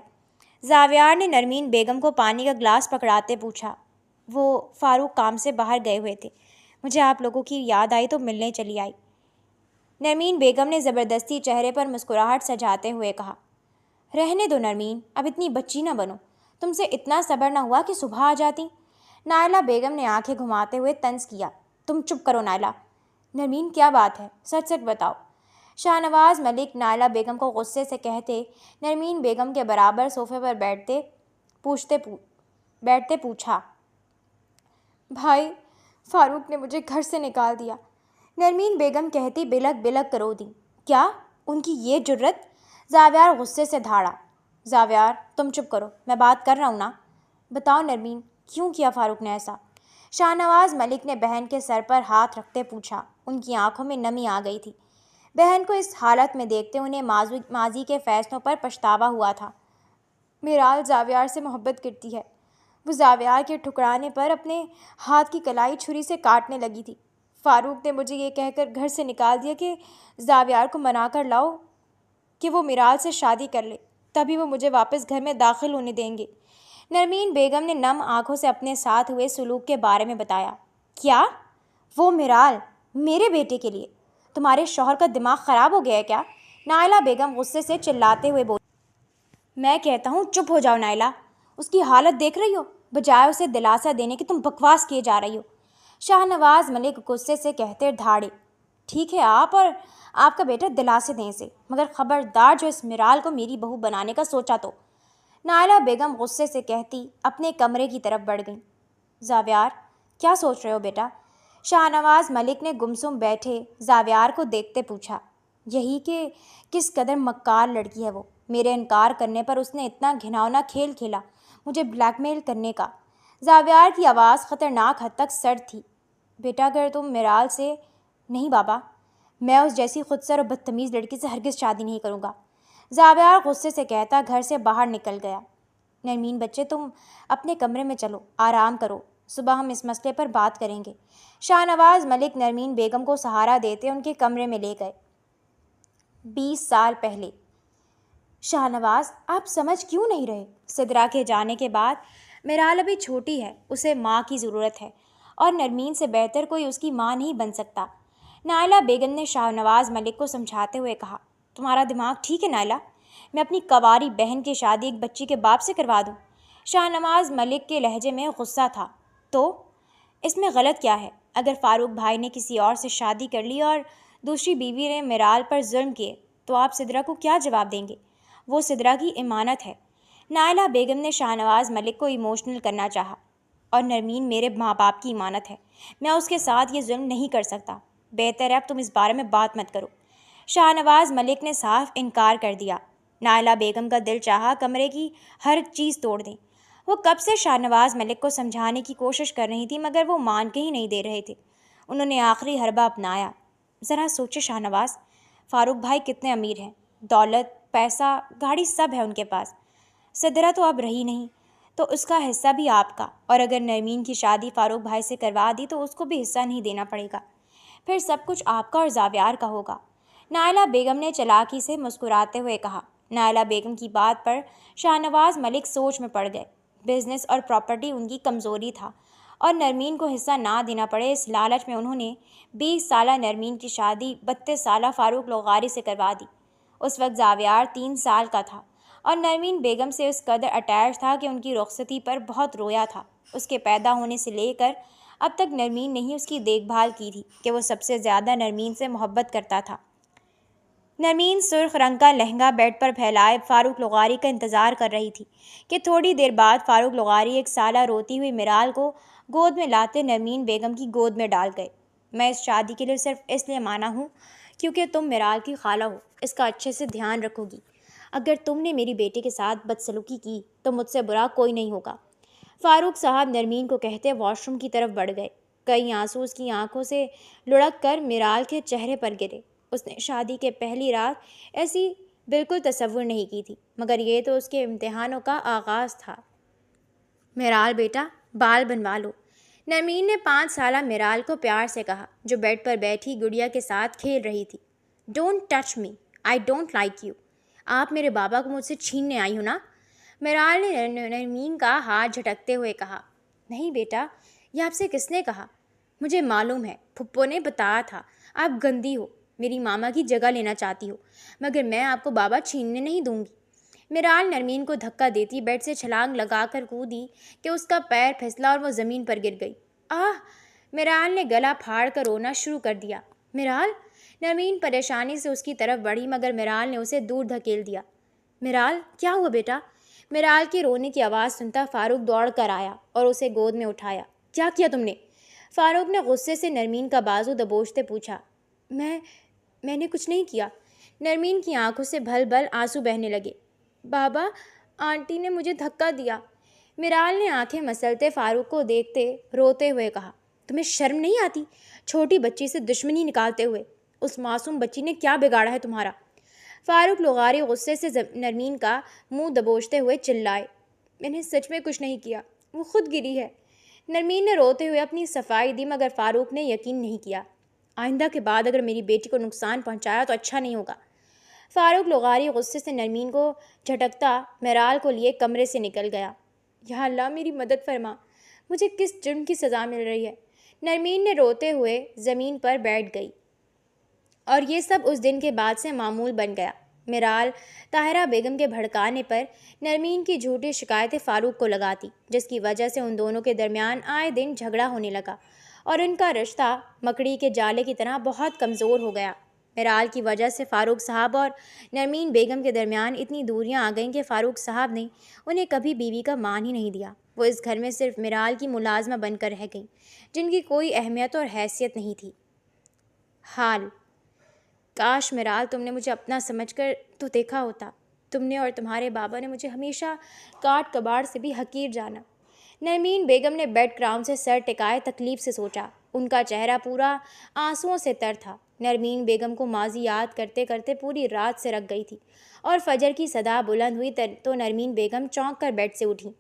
زاویار نے نرمین بیگم کو پانی کا گلاس پکڑاتے پوچھا۔ وہ فاروق کام سے باہر گئے ہوئے تھے، مجھے آپ لوگوں کی یاد آئی تو ملنے چلی آئی۔ نرمین بیگم نے زبردستی چہرے پر مسکراہٹ سجاتے ہوئے کہا۔ رہنے دو نرمین، اب اتنی بچی نہ بنو، تم سے اتنا صبر نہ ہوا کہ صبح آ جاتی؟ نائلہ بیگم نے آنکھیں گھماتے ہوئے طنز کیا۔ تم چپ کرو نائلہ۔ نرمین کیا بات ہے، سچ سچ بتاؤ۔ شاہ نواز ملک نائلہ بیگم کو غصے سے کہتے نرمین بیگم کے برابر صوفے پر بیٹھتے پوچھا۔ بھائی، فاروق نے مجھے گھر سے نکال دیا۔ نرمین بیگم کہتی بلک بلک کرو دی۔ کیا؟ ان کی یہ جرت؟ زاویار غصے سے دھاڑا۔ زاویار تم چپ کرو، میں بات کر رہا ہوں نا۔ بتاؤ نرمین، کیوں کیا فاروق نے ایسا؟ شاہ نواز ملک نے بہن کے سر پر ہاتھ رکھتے پوچھا۔ ان کی آنکھوں میں نمی آ گئی تھی۔ بہن کو اس حالت میں دیکھتے انہیں ماضی کے فیصلوں پر پچھتاوا ہوا تھا۔ میرال زاویار سے محبت کرتی ہے۔ وہ زاویار کے ٹھکرانے پر اپنے ہاتھ کی کلائی چھری سے کاٹنے لگی تھی۔ فاروق نے مجھے یہ کہہ کر گھر سے نکال دیا کہ زاویار کو منا کر لاؤ کہ وہ میرال سے شادی کر لے، تبھی وہ مجھے واپس گھر میں داخل ہونے دیں گے۔ نرمین بیگم نے نم آنکھوں سے اپنے ساتھ ہوئے سلوک کے بارے میں بتایا۔ کیا؟ وہ میرال میرے بیٹے کے لیے؟ تمہارے شوہر کا دماغ خراب ہو گیا ہے کیا؟ نائلہ بیگم غصے سے چلاتے ہوئے بولی۔ میں کہتا ہوں چپ ہو جاؤ نائلہ، اس کی حالت دیکھ رہی ہو، بجائے اسے دلاسا دینے کی تم بکواس کیے جا رہی ہو۔ شاہ نواز ملک غصے سے کہتے دھاڑے۔ ٹھیک ہے، آپ اور آپ کا بیٹا دلاسے دیں اسے، مگر خبردار جو اس میرال کو میری بہو بنانے کا سوچا تو۔ نائلہ بیگم غصے سے کہتی اپنے کمرے کی طرف بڑھ گئیں۔ زاویار کیا سوچ رہے ہو بیٹا؟ شاہ نواز ملک نے گمسم بیٹھے زاویار کو دیکھتے پوچھا۔ یہی کہ کس قدر مکار لڑکی ہے وہ، میرے انکار کرنے پر اس نے اتنا گھناؤنا کھیل کھیلا، مجھے بلیک میل کرنے کا۔ زاویار کی آواز خطرناک حد تک سرد تھی۔ بیٹا اگر تم میرال سے… نہیں بابا، میں اس جیسی خودسر اور بدتمیز لڑکی سے ہرگز شادی نہیں کروں گا۔ زاویار غصے سے کہتا گھر سے باہر نکل گیا۔ نرمین بچے تم اپنے کمرے میں چلو، آرام کرو، صبح ہم اس مسئلے پر بات کریں گے۔ شاہ نواز ملک نرمین بیگم کو سہارا دیتے ان کے کمرے میں لے گئے۔ 20 سال پہلے۔ شاہ نواز آپ سمجھ کیوں نہیں رہے؟ سدرا کے جانے کے بعد میرال ابھی چھوٹی ہے، اسے ماں کی ضرورت ہے، اور نرمین سے بہتر کوئی اس کی ماں نہیں بن سکتا۔ نائلہ بیگم نے شاہ نواز ملک کو سمجھاتے ہوئے کہا۔ تمہارا دماغ ٹھیک ہے نائلہ؟ میں اپنی کواری بہن کی شادی ایک بچی کے باپ سے کروا دوں؟ شاہ نواز ملک کے لہجے میں غصہ تھا۔ تو اس میں غلط کیا ہے؟ اگر فاروق بھائی نے کسی اور سے شادی کر لی اور دوسری بیوی نے میرال پر ظلم کیے تو آپ سدرا کو کیا جواب دیں گے؟ وہ سدرا کی امانت ہے۔ نائلہ بیگم نے شاہ نواز ملک کو ایموشنل کرنا چاہا۔ اور نرمین میرے ماں باپ کی امانت ہے، میں اس کے ساتھ یہ ظلم نہیں کر سکتا۔ بہتر ہے اب تم اس بارے میں بات مت کرو۔ شاہ نواز ملک نے صاف انکار کر دیا۔ نائلہ بیگم کا دل چاہا کمرے کی ہر چیز توڑ دیں۔ وہ کب سے شاہ نواز ملک کو سمجھانے کی کوشش کر رہی تھی، مگر وہ مان کے ہی نہیں دے رہے تھے۔ انہوں نے آخری حربہ اپنایا۔ ذرا سوچے شاہ نواز، فاروق بھائی کتنے امیر ہیں، دولت، پیسہ، گاڑی سب ہے ان کے پاس۔ صدرہ تو اب رہی نہیں، تو اس کا حصہ بھی آپ کا، اور اگر نرمین کی شادی فاروق بھائی سے کروا دی تو اس کو بھی حصہ نہیں دینا پڑے گا، پھر سب کچھ آپ کا اور زاویار کا ہوگا۔ نائلہ بیگم نے چلاکی سے مسکراتے ہوئے کہا۔ نائلہ بیگم کی بات پر شاہ نواز ملک سوچ میں پڑ گئے۔ بزنس اور پراپرٹی ان کی کمزوری تھا، اور نرمین کو حصہ نہ دینا پڑے اس لالچ میں انہوں نے 20 سالہ نرمین کی شادی 32 سالہ فاروق لغاری سے کروا دی۔ اس وقت زاویار 3 سال کا تھا، اور نرمین بیگم سے اس قدر اٹیچ تھا کہ ان کی رخصتی پر بہت رویا تھا۔ اس کے پیدا ہونے سے لے کر اب تک نرمین نے ہی اس کی دیکھ بھال کی تھی کہ وہ سب سے زیادہ نرمین سے محبت کرتا تھا۔ نرمین سرخ رنگ کا لہنگا بیڈ پر پھیلائے فاروق لغاری کا انتظار کر رہی تھی کہ تھوڑی دیر بعد فاروق لغاری 1 سالہ روتی ہوئی میرال کو گود میں لاتے نرمین بیگم کی گود میں ڈال گئے۔ میں اس شادی کے لیے صرف اس لیے مانا ہوں کیونکہ تم میرال کی خالہ ہو، اس کا اچھے سے دھیان رکھو گی۔ اگر تم نے میری بیٹی کے ساتھ بدسلوکی کی تو مجھ سے برا کوئی نہیں ہوگا۔ فاروق صاحب نرمین کو کہتے واش روم کی طرف بڑھ گئے۔ کئی آنسو اس کی آنکھوں سے لڑک کر میرال کے چہرے پر گرے۔ اس نے شادی کے پہلی رات ایسی بالکل تصور نہیں کی تھی، مگر یہ تو اس کے امتحانوں کا آغاز تھا۔ میرال بیٹا، بال بنوا لو، نرمین نے 5 سالہ میرال کو پیار سے کہا، جو بیڈ پر بیٹھی گڑیا کے ساتھ کھیل رہی تھی۔ Don't touch me, I don't like you. آپ میرے بابا کو مجھ سے چھیننے آئی ہو نا؟ میرال نے نرمین کا ہاتھ جھٹکتے ہوئے کہا۔ نہیں بیٹا، یہ آپ سے کس نے کہا؟ مجھے معلوم ہے، پھپھو نے بتایا تھا، آپ گندی ہو، میری ماما کی جگہ لینا چاہتی ہو، مگر میں آپ کو بابا چھیننے نہیں دوں گی۔ میرال نرمین کو دھکا دیتی بیڈ سے چھلانگ لگا کر کودی کہ اس کا پیر پھسلا اور وہ زمین پر گر گئی۔ آہ! میرال نے گلا پھاڑ کر رونا شروع کر دیا۔ میرال! نرمین پریشانی سے اس کی طرف بڑھی، مگر میرال نے اسے دور دھکیل دیا۔ میرال، کیا ہوا بیٹا؟ میرال کے رونے کی آواز سنتا فاروق دوڑ کر آیا اور اسے گود میں اٹھایا۔ کیا کیا تم نے؟ فاروق نے غصے سے نرمین کا بازو دبوچتے پوچھا۔ میں نے کچھ نہیں کیا۔ نرمین کی آنکھوں سے بھل بھل آنسو بہنے لگے۔ بابا، آنٹی نے مجھے دھکا دیا۔ میرال نے آنکھیں مسلتے فاروق کو دیکھتے روتے ہوئے کہا۔ تمہیں شرم نہیں آتی چھوٹی بچی سے دشمنی نکالتے ہوئے؟ اس معصوم بچی نے کیا بگاڑا ہے تمہارا؟ فاروق لغاری غصے سے نرمین کا منہ دبوچتے ہوئے چلائے۔ میں نے سچ میں کچھ نہیں کیا، وہ خود گری ہے۔ نرمین نے روتے ہوئے اپنی صفائی دی، مگر فاروق نے یقین نہیں کیا۔ آئندہ کے بعد اگر میری بیٹی کو نقصان پہنچایا تو اچھا نہیں ہوگا۔ فاروق لغاری غصے سے نرمین کو جھٹکتا میرال کو لیے کمرے سے نکل گیا۔ یا اللہ، میری مدد فرما، مجھے کس جرم کی سزا مل رہی ہے؟ نرمین نے روتے ہوئے زمین پر بیٹھ گئی، اور یہ سب اس دن کے بعد سے معمول بن گیا۔ میرال طاہرہ بیگم کے بھڑکانے پر نرمین کی جھوٹی شکایتیں فاروق کو لگاتی، جس کی وجہ سے ان دونوں کے درمیان آئے دن جھگڑا ہونے لگا، اور ان کا رشتہ مکڑی کے جالے کی طرح بہت کمزور ہو گیا۔ میرال کی وجہ سے فاروق صاحب اور نرمین بیگم کے درمیان اتنی دوریاں آ گئیں کہ فاروق صاحب نے انہیں کبھی بیوی کا مان ہی نہیں دیا۔ وہ اس گھر میں صرف میرال کی ملازمہ بن کر رہ گئیں، جن کی کوئی اہمیت اور حیثیت نہیں تھی۔ حال کاش میرال تم نے مجھے اپنا سمجھ کر تو دیکھا ہوتا۔ تم نے اور تمہارے بابا نے مجھے ہمیشہ کاٹ کباڑ سے بھی حقیر جانا۔ نرمین بیگم نے بیڈ گراؤنڈ سے سر ٹکائے تکلیف سے سوچا۔ ان کا چہرہ پورا آنسوؤں سے تر تھا۔ نرمین بیگم کو ماضی یاد کرتے کرتے پوری رات سے رکھ گئی تھی، اور فجر کی صدا بلند ہوئی تو نرمین بیگم چونک کر بیڈ سے اٹھیں۔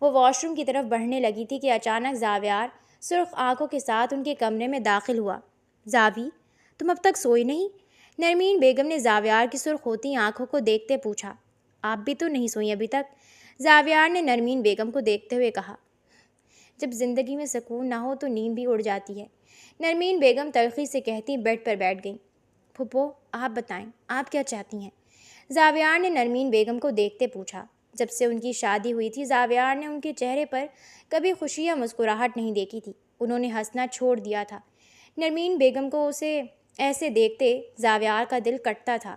وہ واش روم کی طرف بڑھنے لگی تھی کہ اچانک زاویار سرخ آنکھوں کے ساتھ ان کے کمرے میں داخل ہوا۔ زاوی، تم اب تک سوئی نہیں؟ نرمین بیگم نے زاویار کی سرخ ہوتی آنکھوں کو دیکھتے پوچھا۔ آپ بھی تو نہیں سوئی ابھی تک؟ زاویار نے نرمین بیگم کو دیکھتے ہوئے کہا۔ جب زندگی میں سکون نہ ہو تو نیند بھی اڑ جاتی ہے، نرمین بیگم تلخی سے کہتی بیڈ پر بیٹھ گئیں۔ پھپھو، آپ بتائیں، آپ کیا چاہتی ہیں؟ زاویار نے نرمین بیگم کو دیکھتے پوچھا۔ جب سے ان کی شادی ہوئی تھی، زاویار نے ان کے چہرے پر کبھی خوشی یا مسکراہٹ نہیں دیکھی تھی۔ انہوں نے ہنسنا چھوڑ دیا تھا۔ نرمین بیگم کو اسے ایسے دیکھتے زاویار کا دل کٹتا تھا۔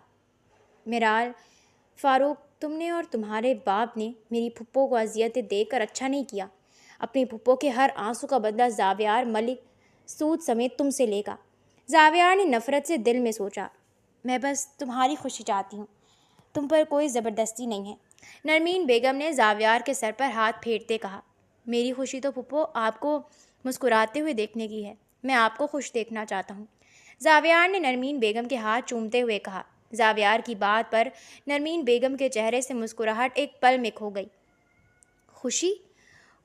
میرال، فاروق، تم نے اور تمہارے باپ نے میری پھپھو کو اذیتیں دے کر اچھا نہیں کیا۔ اپنی پھپھو کے ہر آنسو کا بدلہ زاویار ملک سود سمیت تم سے لے گا۔ زاویار نے نفرت سے دل میں سوچا۔ میں بس تمہاری خوشی چاہتی ہوں، تم پر کوئی زبردستی نہیں ہے۔ نرمین بیگم نے زاویار کے سر پر ہاتھ پھیرتے کہا۔ میری خوشی تو پھپھو آپ کو مسکراتے ہوئے دیکھنے کی ہے، میں آپ کو خوش دیکھنا چاہتا ہوں۔ زاویار نے نرمین بیگم کے ہاتھ چومتے ہوئے کہا۔ زاویار کی بات پر نرمین بیگم کے چہرے سے مسکراہٹ ایک پل میں کھو گئی۔ خوشی؟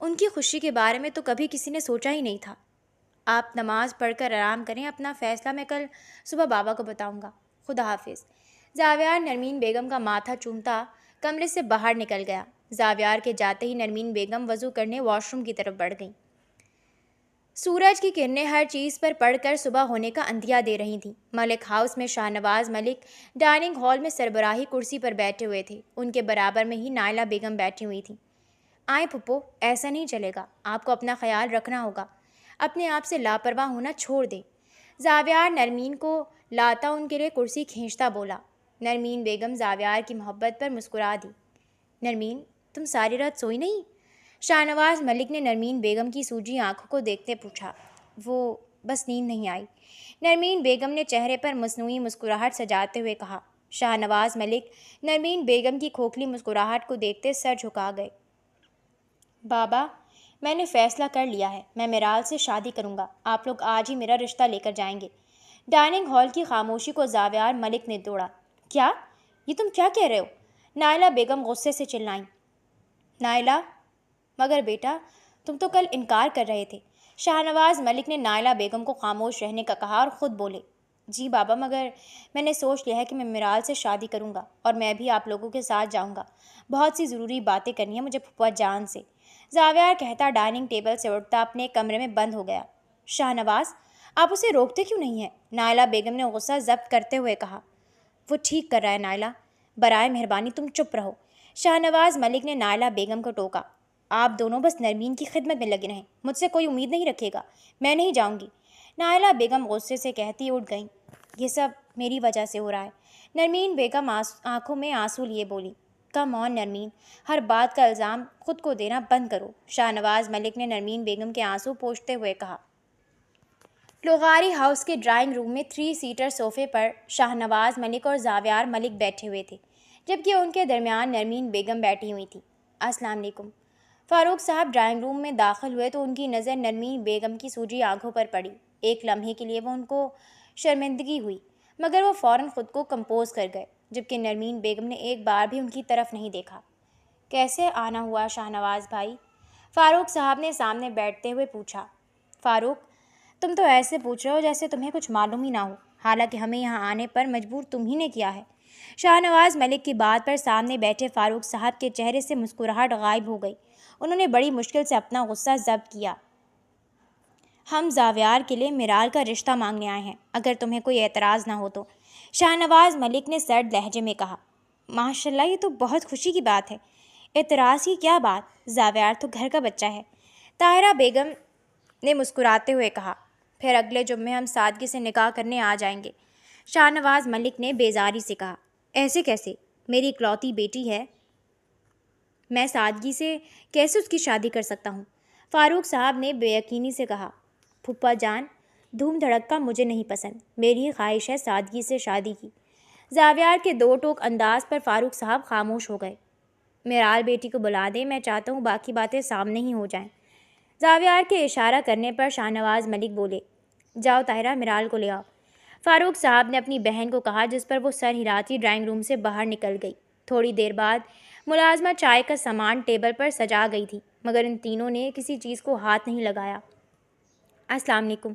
ان کی خوشی کے بارے میں تو کبھی کسی نے سوچا ہی نہیں تھا۔ آپ نماز پڑھ کر آرام کریں، اپنا فیصلہ میں کل صبح بابا کو بتاؤں گا۔ خدا حافظ۔ زاویار نرمین بیگم کا ماتھا چومتا کمرے سے باہر نکل گیا۔ زاویار کے جاتے ہی نرمین بیگم وضو کرنے واش روم کی طرف بڑھ گئیں۔ سورج کی کرنیں ہر چیز پر پڑ کر صبح ہونے کا اندھیا دے رہی تھیں۔ ملک ہاؤس میں شاہ نواز ملک ڈائننگ ہال میں سربراہی کرسی پر بیٹھے ہوئے تھے۔ ان کے برابر میں ہی نائلہ بیگم بیٹھی ہوئی تھیں۔ آئیں پھپھو، ایسا نہیں چلے گا، آپ کو اپنا خیال رکھنا ہوگا، اپنے آپ سے لاپرواہ ہونا چھوڑ دیں۔ زاویار نرمین کو لاتا ان کے لیے کرسی کھینچتا بولا۔ نرمین بیگم زاویار کی محبت پر مسکرا دی۔ نرمین، تم ساری رات سوئی نہیں؟ شاہ نواز ملک نے نرمین بیگم کی سوجی آنکھوں کو دیکھتے پوچھا۔ وہ بس نیند نہیں آئی، نرمین بیگم نے چہرے پر مصنوعی مسکراہٹ سجاتے ہوئے کہا۔ شاہ نواز ملک نرمین بیگم کی کھوکھلی مسکراہٹ کو دیکھتے سر جھکا گئے۔ بابا، میں نے فیصلہ کر لیا ہے، میں میرال سے شادی کروں گا، آپ لوگ آج ہی میرا رشتہ لے کر جائیں گے۔ ڈائننگ ہال کی خاموشی کو زاویار ملک نے توڑا۔ کیا؟ یہ تم کیا کہہ رہے ہو؟ نائلہ بیگم غصے سے چلائیں۔ نائلہ، مگر بیٹا تم تو کل انکار کر رہے تھے۔ شاہ نواز ملک نے نائلہ بیگم کو خاموش رہنے کا کہا اور خود بولے۔ جی بابا، مگر میں نے سوچ لیا ہے کہ میں میرال سے شادی کروں گا اور میں بھی آپ لوگوں کے ساتھ جاؤں گا، بہت سی ضروری باتیں کرنی ہیں مجھے پھپھا جان سے۔ زاویار کہتا ڈائننگ ٹیبل سے اٹھتا اپنے کمرے میں بند ہو گیا۔ شاہ نواز، آپ اسے روکتے کیوں نہیں ہیں؟ نائلہ بیگم نے غصہ ضبط کرتے ہوئے کہا۔ وہ ٹھیک کر رہا ہے نائلہ، برائے مہربانی تم چپ رہو۔ شاہ نواز ملک نے نائلہ بیگم کو ٹوکا۔ آپ دونوں بس نرمین کی خدمت میں لگے رہیں، مجھ سے کوئی امید نہیں رکھے گا، میں نہیں جاؤں گی۔ نائلہ بیگم غصے سے کہتی اٹھ گئیں۔ یہ سب میری وجہ سے ہو رہا ہے۔ نرمین بیگم آنکھوں میں آنسو لیے بولی۔ کم آن نرمین، ہر بات کا الزام خود کو دینا بند کرو، شاہ نواز ملک نے نرمین بیگم کے آنسو پوچھتے ہوئے کہا۔ لغاری ہاؤس کے ڈرائنگ روم میں 3 سیٹر صوفے پر شاہ نواز ملک اور زاویار ملک بیٹھے ہوئے تھے، جبکہ ان کے درمیان نرمین بیگم بیٹھی ہوئی تھی۔ السلام علیکم۔ فاروق صاحب ڈرائنگ روم میں داخل ہوئے تو ان کی نظر نرمین بیگم کی سوجی آنکھوں پر پڑی۔ ایک لمحے کے لیے وہ ان کو شرمندگی ہوئی، مگر وہ فوراً خود کو کمپوز کر گئے، جبکہ نرمین بیگم نے ایک بار بھی ان کی طرف نہیں دیکھا۔ کیسے آنا ہوا شاہ نواز بھائی؟ فاروق صاحب نے سامنے بیٹھتے ہوئے پوچھا۔ فاروق، تم تو ایسے پوچھ رہے ہو جیسے تمہیں کچھ معلوم ہی نہ ہو، حالانکہ ہمیں یہاں آنے پر مجبور تم ہی نے کیا ہے۔ شاہ نواز ملک کی بات پر سامنے بیٹھے فاروق صاحب کے چہرے سے مسکراہٹ غائب ہو گئی۔ انہوں نے بڑی مشکل سے اپنا غصہ ضبط کیا۔ ہم زاویار کے لیے میرال کا رشتہ مانگنے آئے ہیں، اگر تمہیں کوئی اعتراض نہ ہو تو، شاہ نواز ملک نے سرد لہجے میں کہا۔ ماشاء اللہ، یہ تو بہت خوشی کی بات ہے، اعتراض کی کیا بات، زاویار تو گھر کا بچہ ہے، طاہرہ بیگم نے مسکراتے ہوئے کہا۔ پھر اگلے جمعے ہم سادگی سے نکاح کرنے آ جائیں گے، شاہ نواز ملک نے بیزاری سے کہا۔ ایسے کیسے؟ میری اکلوتی بیٹی ہے، میں سادگی سے کیسے اس کی شادی کر سکتا ہوں؟ فاروق صاحب نے بے یقینی سے کہا۔ پھپھا جان، دھوم دھڑکا مجھے نہیں پسند، میری خواہش ہے سادگی سے شادی کی۔ زاویار کے دو ٹوک انداز پر فاروق صاحب خاموش ہو گئے۔ میرال بیٹی کو بلا دیں، میں چاہتا ہوں باقی باتیں سامنے ہی ہو جائیں۔ زاویار کے اشارہ کرنے پر شاہ نواز ملک بولے۔ جاؤ طاہرہ، میرال کو لے آؤ، فاروق صاحب نے اپنی بہن کو کہا، جس پر وہ سر ہلاتی ڈرائنگ روم سے باہر نکل گئی۔ تھوڑی دیر بعد ملازمہ چائے کا سامان ٹیبل پر سجا گئی تھی، مگر ان تینوں نے کسی چیز کو ہاتھ نہیں لگایا۔ السلام علیکم۔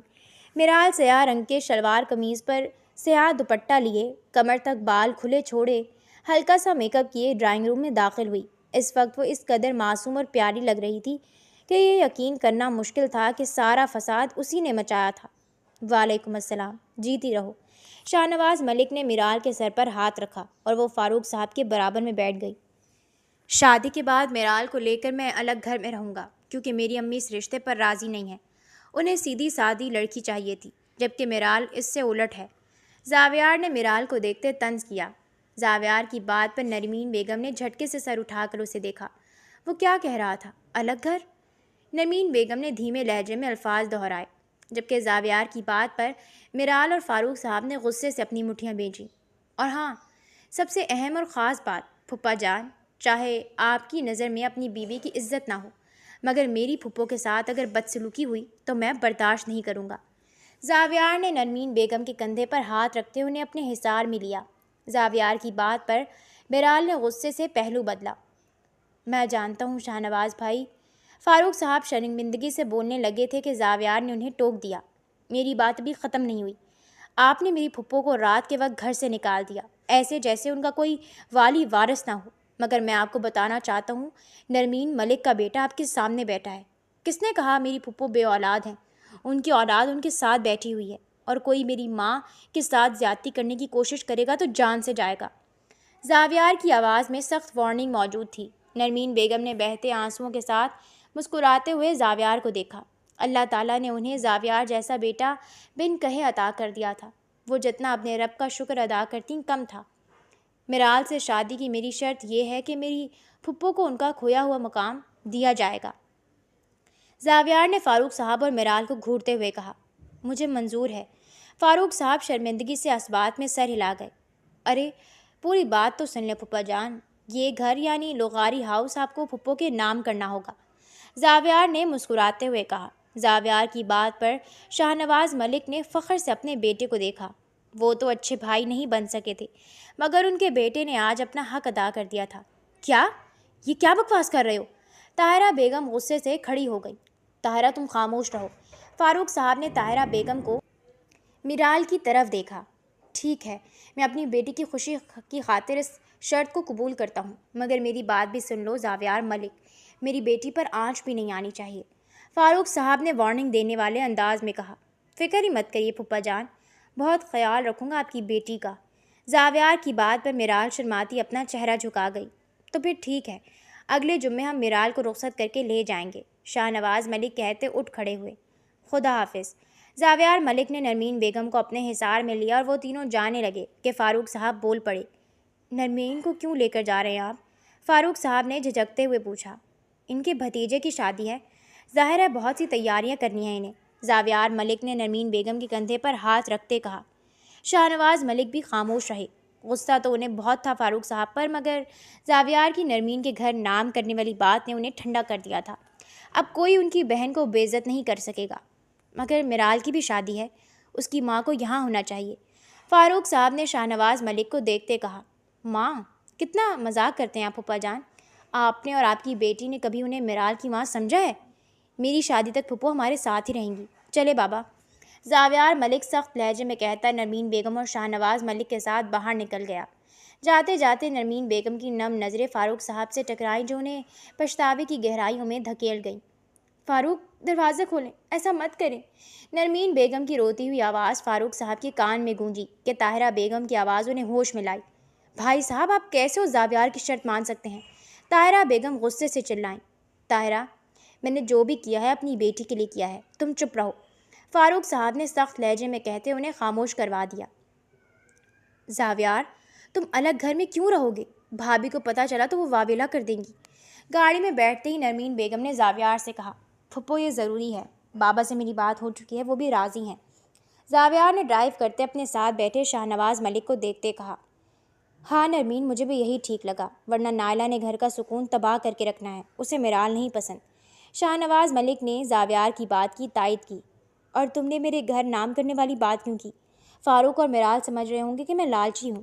میرال سیاہ رنگ کے شلوار قمیض پر سیاہ دوپٹہ لیے، کمر تک بال کھلے چھوڑے، ہلکا سا میک اپ کیے ڈرائنگ روم میں داخل ہوئی۔ اس وقت وہ اس قدر معصوم اور پیاری لگ رہی تھی کہ یہ یقین کرنا مشکل تھا کہ سارا فساد اسی نے مچایا تھا۔ وعلیکم السلام، جیتی رہو۔ شاہ نواز ملک نے میرال کے سر پر ہاتھ رکھا اور وہ فاروق صاحب کے برابر میں بیٹھ گئی۔ شادی کے بعد میرال کو لے کر میں الگ گھر میں رہوں گا، کیونکہ میری امی اس رشتے پر راضی نہیں ہیں۔ انہیں سیدھی سادی لڑکی چاہیے تھی، جبکہ میرال اس سے الٹ ہے۔ زاویار نے میرال کو دیکھتے طنز کیا۔ زاویار کی بات پر نرمین بیگم نے جھٹکے سے سر اٹھا کر اسے دیکھا۔ وہ کیا کہہ رہا تھا؟ الگ گھر؟ نرمین بیگم نے دھیمے لہجے میں الفاظ دہرائے، جبکہ زاویار کی بات پر میرال اور فاروق صاحب نے غصے سے اپنی مٹھیاں بھیجیں۔ اور ہاں، سب سے اہم اور خاص بات، پھپھا جان، چاہے آپ کی نظر میں اپنی بیوی کی عزت نہ ہو، مگر میری پھپھو کے ساتھ اگر بدسلوکی ہوئی تو میں برداشت نہیں کروں گا۔ زاویار نے نرمین بیگم کے کندھے پر ہاتھ رکھتے انہیں اپنے حصار میں لیا۔ زاویار کی بات پر بہرال نے غصے سے پہلو بدلا۔ میں جانتا ہوں شاہ نواز بھائی، فاروق صاحب شرمندگی سے بولنے لگے تھے کہ زاویار نے انہیں ٹوک دیا۔ میری بات بھی ختم نہیں ہوئی۔ آپ نے میری پھپھو کو رات کے وقت گھر سے نکال دیا، ایسے جیسے ان کا کوئی والی وارث نہ ہو۔ مگر میں آپ کو بتانا چاہتا ہوں، نرمین ملک کا بیٹا آپ کے سامنے بیٹھا ہے۔ کس نے کہا میری پھپھو بے اولاد ہیں؟ ان کی اولاد ان کے ساتھ بیٹھی ہوئی ہے، اور کوئی میری ماں کے ساتھ زیادتی کرنے کی کوشش کرے گا تو جان سے جائے گا۔ زاویار کی آواز میں سخت وارننگ موجود تھی۔ نرمین بیگم نے بہتے آنسوؤں کے ساتھ مسکراتے ہوئے زاویار کو دیکھا۔ اللہ تعالیٰ نے انہیں زاویار جیسا بیٹا بن کہے عطا کر دیا تھا۔ وہ جتنا اپنے رب کا شکر ادا کرتیں کم تھا۔ میرال سے شادی کی میری شرط یہ ہے کہ میری پھپھو کو ان کا کھویا ہوا مقام دیا جائے گا۔ زاویار نے فاروق صاحب اور میرال کو گھورتے ہوئے کہا، مجھے منظور ہے۔ فاروق صاحب شرمندگی سے اس بات میں سر ہلا گئے۔ ارے پوری بات تو سن لیں پھپھا جان، یہ گھر یعنی لغاری ہاؤس آپ کو پھپھو کے نام کرنا ہوگا، زاویار نے مسکراتے ہوئے کہا۔ زاویار کی بات پر شاہ نواز ملک نے فخر سے اپنے بیٹے کو دیکھا۔ وہ تو اچھے بھائی نہیں بن سکے تھے، مگر ان کے بیٹے نے آج اپنا حق ادا کر دیا تھا۔ کیا؟ یہ کیا بکواس کر رہے ہو؟ طاہرہ بیگم غصے سے کھڑی ہو گئی۔ طاہرہ تم خاموش رہو۔ فاروق صاحب نے طاہرہ بیگم کو میرال کی طرف دیکھا۔ ٹھیک ہے، میں اپنی بیٹی کی خوشی کی خاطر اس شرط کو قبول کرتا ہوں، مگر میری بات بھی سن لو زاویار ملک، میری بیٹی پر آنچ بھی نہیں آنی چاہیے، فاروق صاحب نے وارننگ دینے والے انداز میں کہا۔ فکر ہی مت کریے پھپھا جان، بہت خیال رکھوں گا آپ کی بیٹی کا۔ زاویار کی بات پر میرال شرماتی اپنا چہرہ جھکا گئی۔ تو پھر ٹھیک ہے، اگلے جمعے ہم میرال کو رخصت کر کے لے جائیں گے، شاہ نواز ملک کہتے اٹھ کھڑے ہوئے۔ خدا حافظ۔ زاویار ملک نے نرمین بیگم کو اپنے حصار میں لیا اور وہ تینوں جانے لگے کہ فاروق صاحب بول پڑے۔ نرمین کو کیوں لے کر جا رہے ہیں آپ؟ فاروق صاحب نے جھجکتے ہوئے پوچھا۔ ان کے بھتیجے کی شادی ہے، ظاہر ہے بہت سی تیاریاں کرنی ہیں انہیں، زاویار ملک نے نرمین بیگم کے کندھے پر ہاتھ رکھتے کہا۔ شاہ نواز ملک بھی خاموش رہے۔ غصہ تو انہیں بہت تھا فاروق صاحب پر، مگر زاویار کی نرمین کے گھر نام کرنے والی بات نے انہیں ٹھنڈا کر دیا تھا۔ اب کوئی ان کی بہن کو بے عزت نہیں کر سکے گا۔ مگر میرال کی بھی شادی ہے، اس کی ماں کو یہاں ہونا چاہیے، فاروق صاحب نے شاہ نواز ملک کو دیکھتے کہا۔ ماں؟ کتنا مذاق کرتے ہیں آپ پھپھا جان، آپ نے اور آپ کی بیٹی نے کبھی انہیں میرال کی ماں سمجھا ہے؟ میری شادی تک پھپھو ہمارے ساتھ ہی رہیں گی، چلے بابا، زاویار ملک سخت لہجے میں کہتا نرمین بیگم اور شاہ نواز ملک کے ساتھ باہر نکل گیا۔ جاتے جاتے نرمین بیگم کی نم نظریں فاروق صاحب سے ٹکرائیں جو انہیں پچھتاوے کی گہرائیوں میں دھکیل گئیں۔ فاروق دروازہ کھولیں، ایسا مت کریں۔ نرمین بیگم کی روتی ہوئی آواز فاروق صاحب کے کان میں گونجی کہ طاہرہ بیگم کی آوازوں نے ہوش میں لائی۔ بھائی صاحب آپ کیسے اس زاویار کی شرط مان سکتے ہیں؟ طاہرہ بیگم غصے سے چلائیں۔ طاہرہ، میں نے جو بھی کیا ہے اپنی بیٹی کے لیے کیا ہے، تم چپ رہو، فاروق صاحب نے سخت لہجے میں کہتے انہیں خاموش کروا دیا۔ زاویار، تم الگ گھر میں کیوں رہو گے؟ بھابھی کو پتہ چلا تو وہ واویلا کر دیں گی۔ گاڑی میں بیٹھتے ہی نرمین بیگم نے زاویار سے کہا، پھپھو یہ ضروری ہے، بابا سے میری بات ہو چکی ہے، وہ بھی راضی ہیں۔ زاویار نے ڈرائیو کرتے اپنے ساتھ بیٹھے شاہ نواز ملک کو دیکھتے کہا، ہاں نرمین مجھے بھی یہی ٹھیک لگا، ورنہ نائلہ نے گھر کا سکون تباہ کر کے رکھنا ہے، اسے میرال نہیں پسند۔ شاہ نواز ملک نے زاویار کی بات کی تائید کی۔ اور تم نے میرے گھر نام کرنے والی بات کیوں کی؟ فاروق اور میرال سمجھ رہے ہوں گے کہ میں لالچی ہوں،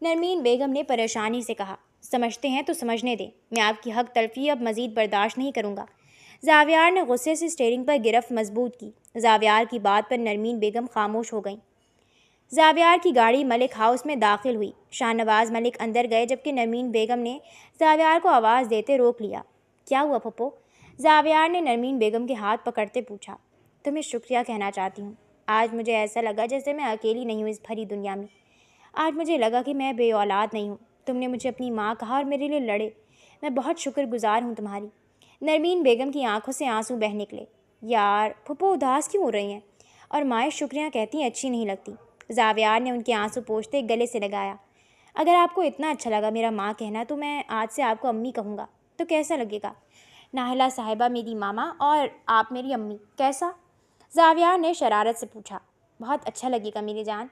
نرمین بیگم نے پریشانی سے کہا۔ سمجھتے ہیں تو سمجھنے دیں، میں آپ کی حق تلفی اب مزید برداشت نہیں کروں گا۔ زاویار نے غصے سے اسٹیئرنگ پر گرفت مضبوط کی۔ زاویار کی بات پر نرمین بیگم خاموش ہو گئیں۔ زاویار کی گاڑی ملک ہاؤس میں داخل ہوئی۔ شاہ نواز ملک اندر گئے جبکہ نرمین بیگم نے زاویار کو آواز دیتے روک لیا۔ کیا ہوا پھپھو؟ زاویار نے نرمین بیگم کے ہاتھ پکڑتے پوچھا۔ تمہیں شکریہ کہنا چاہتی ہوں، آج مجھے ایسا لگا جیسے میں اکیلی نہیں ہوں اس بھری دنیا میں۔ آج مجھے لگا کہ میں بے اولاد نہیں ہوں، تم نے مجھے اپنی ماں کہا اور میرے لیے لڑے، میں بہت شکر گزار ہوں تمہاری۔ نرمین بیگم کی آنکھوں سے آنسو بہہ نکلے۔ یار پھپھو اداس کیوں ہو رہی ہیں؟ اور مائیں شکریہ کہتی ہیں اچھی نہیں لگتی۔ زاویار نے ان کے آنسو پوچھتے گلے سے لگایا۔ اگر آپ کو اتنا اچھا لگا میرا ماں کہنا تو میں آج سے آپ کو امی کہوں گا، تو کیسا لگے گا؟ ناہلہ صاحبہ میری ماما اور آپ میری امی، کیسا؟ زاویار نے شرارت سے پوچھا۔ بہت اچھا لگے گا میری جان۔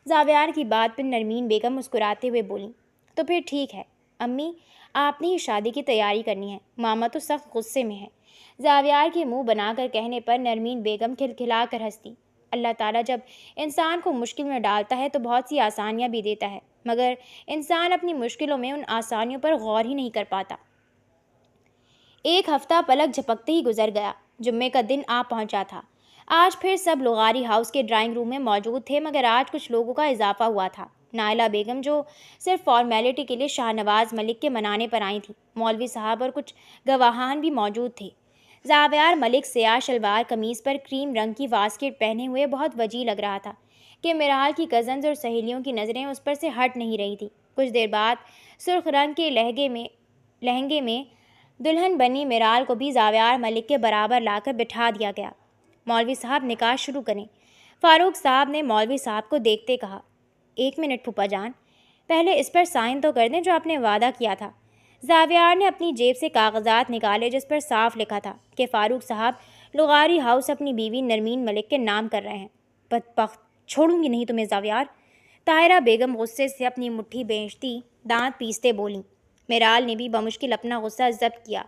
زاویار کی بات پر نرمین بیگم مسکراتے ہوئے بولیں۔ تو پھر ٹھیک ہے امی، آپ نے ہی شادی کی تیاری کرنی ہے، ماما تو سخت غصے میں ہے۔ زاویار کے منہ بنا کر کہنے پر نرمین بیگم کھلکھلا کر ہنسی۔ اللہ تعالیٰ جب انسان کو مشکل میں ڈالتا ہے تو بہت سی آسانیاں بھی دیتا ہے، مگر انسان اپنی مشکلوں میں ان آسانیوں پر غور ہی نہیں کر پاتا۔ ایک ہفتہ پلک جھپکتے ہی گزر گیا۔ جمعے کا دن آ پہنچا تھا۔ آج پھر سب لغاری ہاؤس کے ڈرائنگ روم میں موجود تھے، مگر آج کچھ لوگوں کا اضافہ ہوا تھا۔ نائلہ بیگم جو صرف فارمیلٹی کے لیے شاہ نواز ملک کے منانے پر آئی تھیں، مولوی صاحب اور کچھ گواہان بھی موجود تھے۔ زاویار ملک سیاہ شلوار قمیض پر کریم رنگ کی واسکٹ پہنے ہوئے بہت وجیح لگ رہا تھا کہ میرال کی کزنز اور سہیلیوں کی نظریں اس پر سے ہٹ نہیں رہی تھیں۔ کچھ دیر بعد سرخ رنگ کے لہنگے میں دلہن بنی میرال کو بھی زاویار ملک کے برابر لا کر بٹھا دیا گیا۔ مولوی صاحب نکاح شروع کریں، فاروق صاحب نے مولوی صاحب کو دیکھتے کہا۔ 1 منٹ پھوپھا جان، پہلے اس پر سائن تو کر دیں جو آپ نے وعدہ کیا تھا۔ زاویار نے اپنی جیب سے کاغذات نکالے جس پر صاف لکھا تھا کہ فاروق صاحب لغاری ہاؤس اپنی بیوی نرمین ملک کے نام کر رہے ہیں۔ بدبخت، چھوڑوں گی نہیں تمہیں زاویار، طاہرہ بیگم غصے سے اپنی مٹھی بھینچتی دانت پیستے بولیں۔ میرال نے بھی بمشکل اپنا غصہ ضبط کیا۔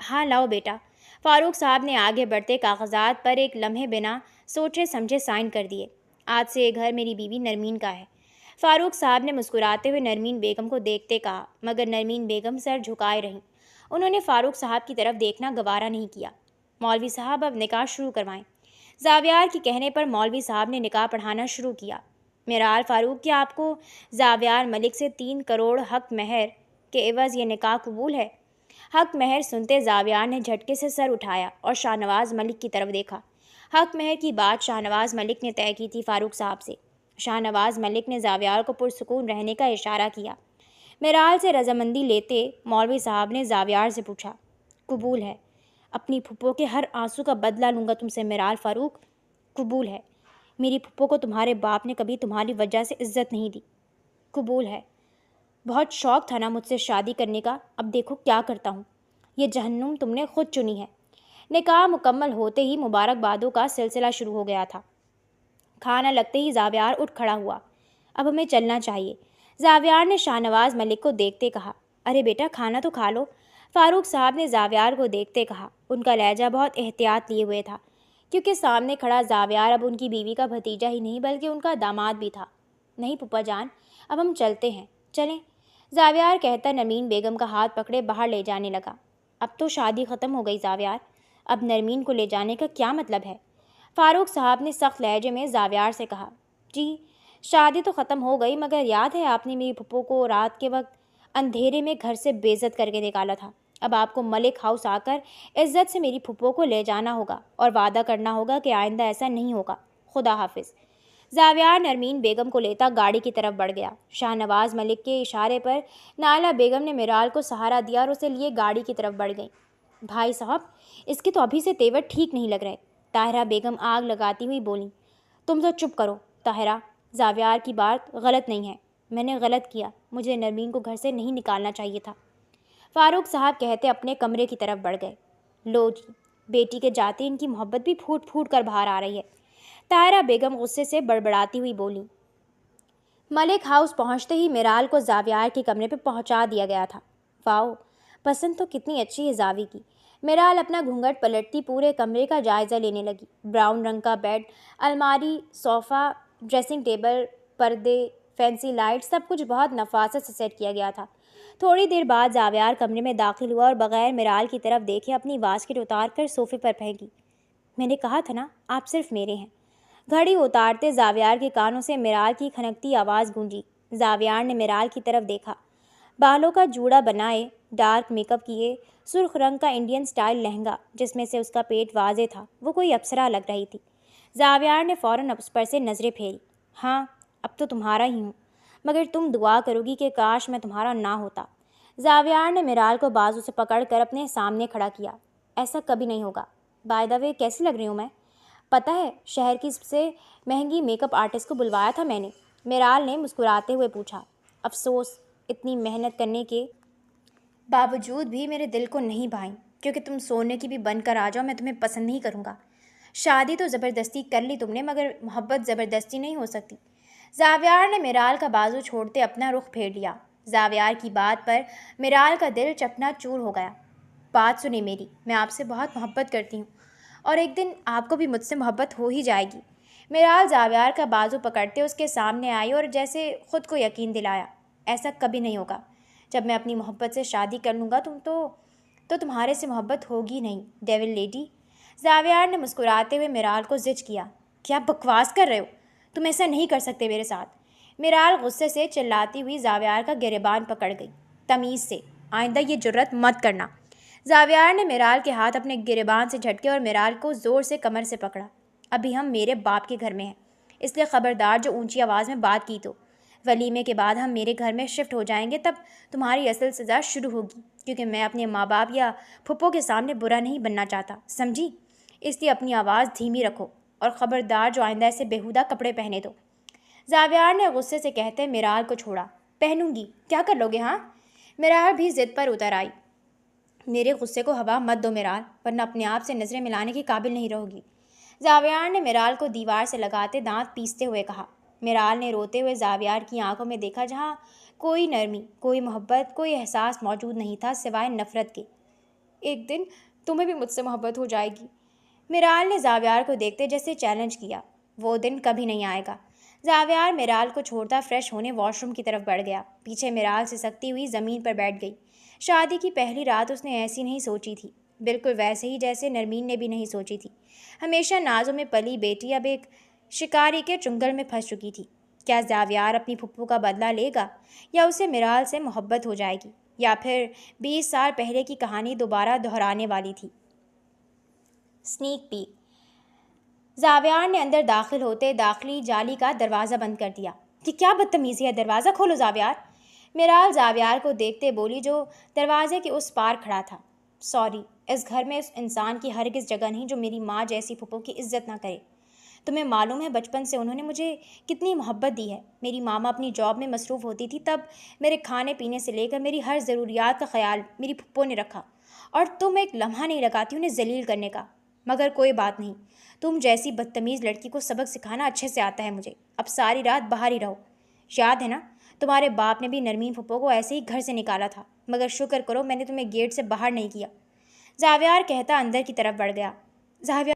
ہاں لاؤ بیٹا۔ فاروق صاحب نے آگے بڑھتے کاغذات پر ایک لمحے بنا سوچے سمجھے سائن کر دیے۔ آج سے یہ گھر میری بیوی نرمین کا ہے۔ فاروق صاحب نے مسکراتے ہوئے نرمین بیگم کو دیکھتے کہا، مگر نرمین بیگم سر جھکائے رہیں۔ انہوں نے فاروق صاحب کی طرف دیکھنا گوارا نہیں کیا۔ مولوی صاحب اب نکاح شروع کروائیں۔ زاویار کے کہنے پر مولوی صاحب نے نکاح پڑھانا شروع کیا۔ میرال فاروق، کیا آپ کو زاویار ملک سے 3 کروڑ حق مہر کے عوض یہ نکاح قبول ہے؟ حق مہر سنتے زاویار نے جھٹکے سے سر اٹھایا اور شاہ نواز ملک کی طرف دیکھا۔ حق مہر کی بات شاہ نواز ملک نے طے کی تھی فاروق صاحب سے۔ شاہ نواز ملک نے زاویار کو پرسکون رہنے کا اشارہ کیا۔ میرال سے رضامندی لیتے مولوی صاحب نے زاویار سے پوچھا، قبول ہے؟ اپنی پھپھو کے ہر آنسو کا بدلہ لوں گا تم سے میرال فاروق۔ قبول ہے۔ میری پھپھو کو تمہارے باپ نے کبھی تمہاری وجہ سے عزت نہیں دی۔ قبول ہے۔ بہت شوق تھا نا مجھ سے شادی کرنے کا، اب دیکھو کیا کرتا ہوں۔ یہ جہنم تم نے خود چنی ہے۔ نکاح مکمل ہوتے ہی مبارکبادوں کا سلسلہ شروع ہو گیا تھا۔ کھانا لگتے ہی زاویار اٹھ کھڑا ہوا۔ اب ہمیں چلنا چاہیے، زاویار نے شاہ نواز ملک کو دیکھتے کہا۔ ارے بیٹا کھانا تو کھا لو، فاروق صاحب نے زاویار کو دیکھتے کہا۔ ان کا لہجہ بہت احتیاط لیے ہوئے تھا، کیونکہ سامنے کھڑا زاویار اب ان کی بیوی کا بھتیجا ہی نہیں بلکہ ان کا داماد بھی تھا۔ نہیں پھوپھا جان، اب ہم چلتے ہیں، چلیں، زاویار کہتا نرمین بیگم کا ہاتھ پکڑے باہر لے جانے لگا۔ اب تو شادی ختم ہو گئی زاویار، اب نرمین کو لے جانے کا کیا مطلب ہے؟ فاروق صاحب نے سخت لہجے میں زاویار سے کہا۔ جی شادی تو ختم ہو گئی، مگر یاد ہے آپ نے میری پھپھو کو رات کے وقت اندھیرے میں گھر سے بے عزت کر کے نکالا تھا۔ اب آپ کو ملک ہاؤس آ کر عزت سے میری پھپھو کو لے جانا ہوگا اور وعدہ کرنا ہوگا کہ آئندہ ایسا نہیں ہوگا۔ خدا حافظ۔ زاویار نرمین بیگم کو لیتا گاڑی کی طرف بڑھ گیا۔ شاہ نواز ملک کے اشارے پر نائلہ بیگم نے میرال کو سہارا دیا اور اسے لیے گاڑی کی طرف بڑھ گئیں۔ بھائی صاحب، اس کے تو ابھی سے تیور ٹھیک نہیں لگ رہے، طاہرہ بیگم آگ لگاتی ہوئی بولیں۔ تم تو چپ کرو طاہرہ، زاویار کی بات غلط نہیں ہے، میں نے غلط کیا، مجھے نرمین کو گھر سے نہیں نکالنا چاہیے تھا۔ فاروق صاحب کہتے اپنے کمرے کی طرف بڑھ گئے۔ لو جی، بیٹی کے جاتے ان کی محبت بھی پھوٹ پھوٹ کر باہر آ رہی ہے، طاہرہ بیگم غصے سے بڑبڑاتی ہوئی بولیں۔ ملک ہاؤس پہنچتے ہی میرال کو زاویار کے کمرے پہ پہنچا دیا گیا تھا۔ واؤ، پسند تو کتنی اچھی ہے زاوی کی۔ میرال اپنا گھونگھٹ پلٹتی پورے کمرے کا جائزہ لینے لگی۔ براؤن رنگ کا بیڈ، الماری، صوفہ، ڈریسنگ ٹیبل، پردے، فینسی لائٹ، سب کچھ بہت نفاست سے سیٹ کیا گیا تھا۔ تھوڑی دیر بعد زاویار کمرے میں داخل ہوا اور بغیر میرال کی طرف دیکھے اپنی واسکٹ اتار کر صوفے پر پھینکی۔ میں نے کہا تھا نا آپ صرف میرے ہیں۔ گھڑی اتارتے زاویار کے کانوں سے میرال کی کھنکتی آواز گونجی۔ زاویار نے میرال کی طرف دیکھا۔ بالوں کا جوڑا بنائے، ڈارک میک اپ کیے، سرخ رنگ کا انڈین سٹائل لہنگا جس میں سے اس کا پیٹ واضح تھا، وہ کوئی اپسرا لگ رہی تھی۔ زاویار نے فوراً اس پر سے نظریں پھیری۔ ہاں اب تو تمہارا ہی ہوں، مگر تم دعا کرو گی کہ کاش میں تمہارا نہ ہوتا۔ زاویار نے میرال کو بازو سے پکڑ کر اپنے سامنے کھڑا کیا۔ ایسا کبھی نہیں ہوگا۔ بائی دا وے کیسی لگ رہی ہوں میں؟ پتہ ہے شہر کی سب سے مہنگی میک اپ آرٹسٹ کو بلوایا تھا میں نے، میرال نے مسکراتے ہوئے پوچھا۔ افسوس، اتنی محنت کرنے کے باوجود بھی میرے دل کو نہیں بھائیں، کیونکہ تم سونے کی بھی بن کر آ جاؤ میں تمہیں پسند نہیں کروں گا۔ شادی تو زبردستی کر لی تم نے، مگر محبت زبردستی نہیں ہو سکتی۔ زاویار نے میرال کا بازو چھوڑتے اپنا رخ پھیر لیا۔ زاویار کی بات پر میرال کا دل چکنا چور ہو گیا۔ بات سنیں میری، میں آپ سے بہت محبت کرتی ہوں اور ایک دن آپ کو بھی مجھ سے محبت ہو ہی جائے گی۔ میرال زاویار کا بازو پکڑتے اس کے سامنے آئی اور جیسے خود کو یقین دلایا، ایسا کبھی نہیں ہوگا۔ جب میں اپنی محبت سے شادی کر لوں گا تو تمہارے سے محبت ہوگی نہیں ڈیول لیڈی۔ زاویار نے مسکراتے ہوئے میرال کو زج کیا۔ کیا بکواس کر رہے ہو؟ تم ایسا نہیں کر سکتے میرے ساتھ۔ میرال غصے سے چلاتی ہوئی زاویار کا گریبان پکڑ گئی۔ تمیز سے آئندہ یہ جرت مت کرنا۔ زاویار نے میرال کے ہاتھ اپنے گریبان سے جھٹکے اور میرال کو زور سے کمر سے پکڑا۔ ابھی ہم میرے باپ کے گھر میں ہیں، اس لیے خبردار جو اونچی آواز میں بات کی تو ولیمے کے بعد ہم میرے گھر میں شفٹ ہو جائیں گے، تب تمہاری اصل سزا شروع ہوگی، کیونکہ میں اپنے ماں باپ یا پھپھو کے سامنے برا نہیں بننا چاہتا، سمجھی؟ اس لیے اپنی آواز دھیمی رکھو اور خبردار جو آئندہ ایسے بیہودہ کپڑے پہنے تو۔ زاویار نے غصے سے کہتے میرال کو چھوڑا۔ پہنوں گی، کیا کر لو گے ہاں؟ میرال بھی ضد پر اتر آئی۔ میرے غصے کو ہوا مت دو میرال، ورنہ اپنے آپ سے نظریں ملانے کی قابل نہیں رہو گی۔ زاویار نے میرال کو دیوار سے لگاتے دانت پیستے ہوئے کہا۔ میرال نے روتے ہوئے زاویار کی آنکھوں میں دیکھا، جہاں کوئی نرمی، کوئی محبت، کوئی احساس موجود نہیں تھا سوائے نفرت کے۔ ایک دن تمہیں بھی مجھ سے محبت ہو جائے گی، میرال نے زاویار کو دیکھتے جیسے چیلنج کیا۔ وہ دن کبھی نہیں آئے گا۔ زاویار میرال کو چھوڑتا فریش ہونے واش روم کی طرف بڑھ گیا، پیچھے میرال سے سکتی ہوئی زمین پر بیٹھ گئی۔ شادی کی پہلی رات اس نے ایسی نہیں سوچی تھی، بالکل ویسے ہی جیسے نرمین نے بھی نہیں سوچی تھی۔ ہمیشہ نازوں میں پلی بیٹی اب ایک شکاری کے چنگل میں پھنس چکی تھی۔ کیا زاویار اپنی پھپھو کا بدلہ لے گا، یا اسے میرال سے محبت ہو جائے گی، یا پھر 20 سال پہلے کی کہانی دوبارہ دہرانے والی تھی؟ Snack pack. زاویار نے اندر داخل ہوتے داخلی جالی کا دروازہ بند کر دیا۔ یہ کیا بدتمیزی ہے، دروازہ کھولو زاویار۔ میرال زاویار کو دیکھتے بولی، جو دروازے کے اس پار کھڑا تھا۔ سوری، اس گھر میں اس انسان کی ہرگز جگہ نہیں جو میری ماں جیسی پھپھو کی عزت نہ کرے۔ تمہیں معلوم ہے بچپن سے انہوں نے مجھے کتنی محبت دی ہے۔ میری ماما اپنی جاب میں مصروف ہوتی تھی، تب میرے کھانے پینے سے لے کر میری ہر ضروریات کا خیال میری پھپھو نے رکھا، اور تم ایک لمحہ نہیں لگاتی انہیں ذلیل کرنے کا۔ مگر کوئی بات نہیں، تم جیسی بدتمیز لڑکی کو سبق سکھانا اچھے سے آتا ہے مجھے۔ اب ساری رات باہر ہی رہو۔ یاد ہے نا، تمہارے باپ نے بھی نرمین پھپھو کو ایسے ہی گھر سے نکالا تھا، مگر شکر کرو میں نے تمہیں گیٹ سے باہر نہیں کیا۔ زاویار کہتا اندر کی طرف بڑھ گیا۔ زاویار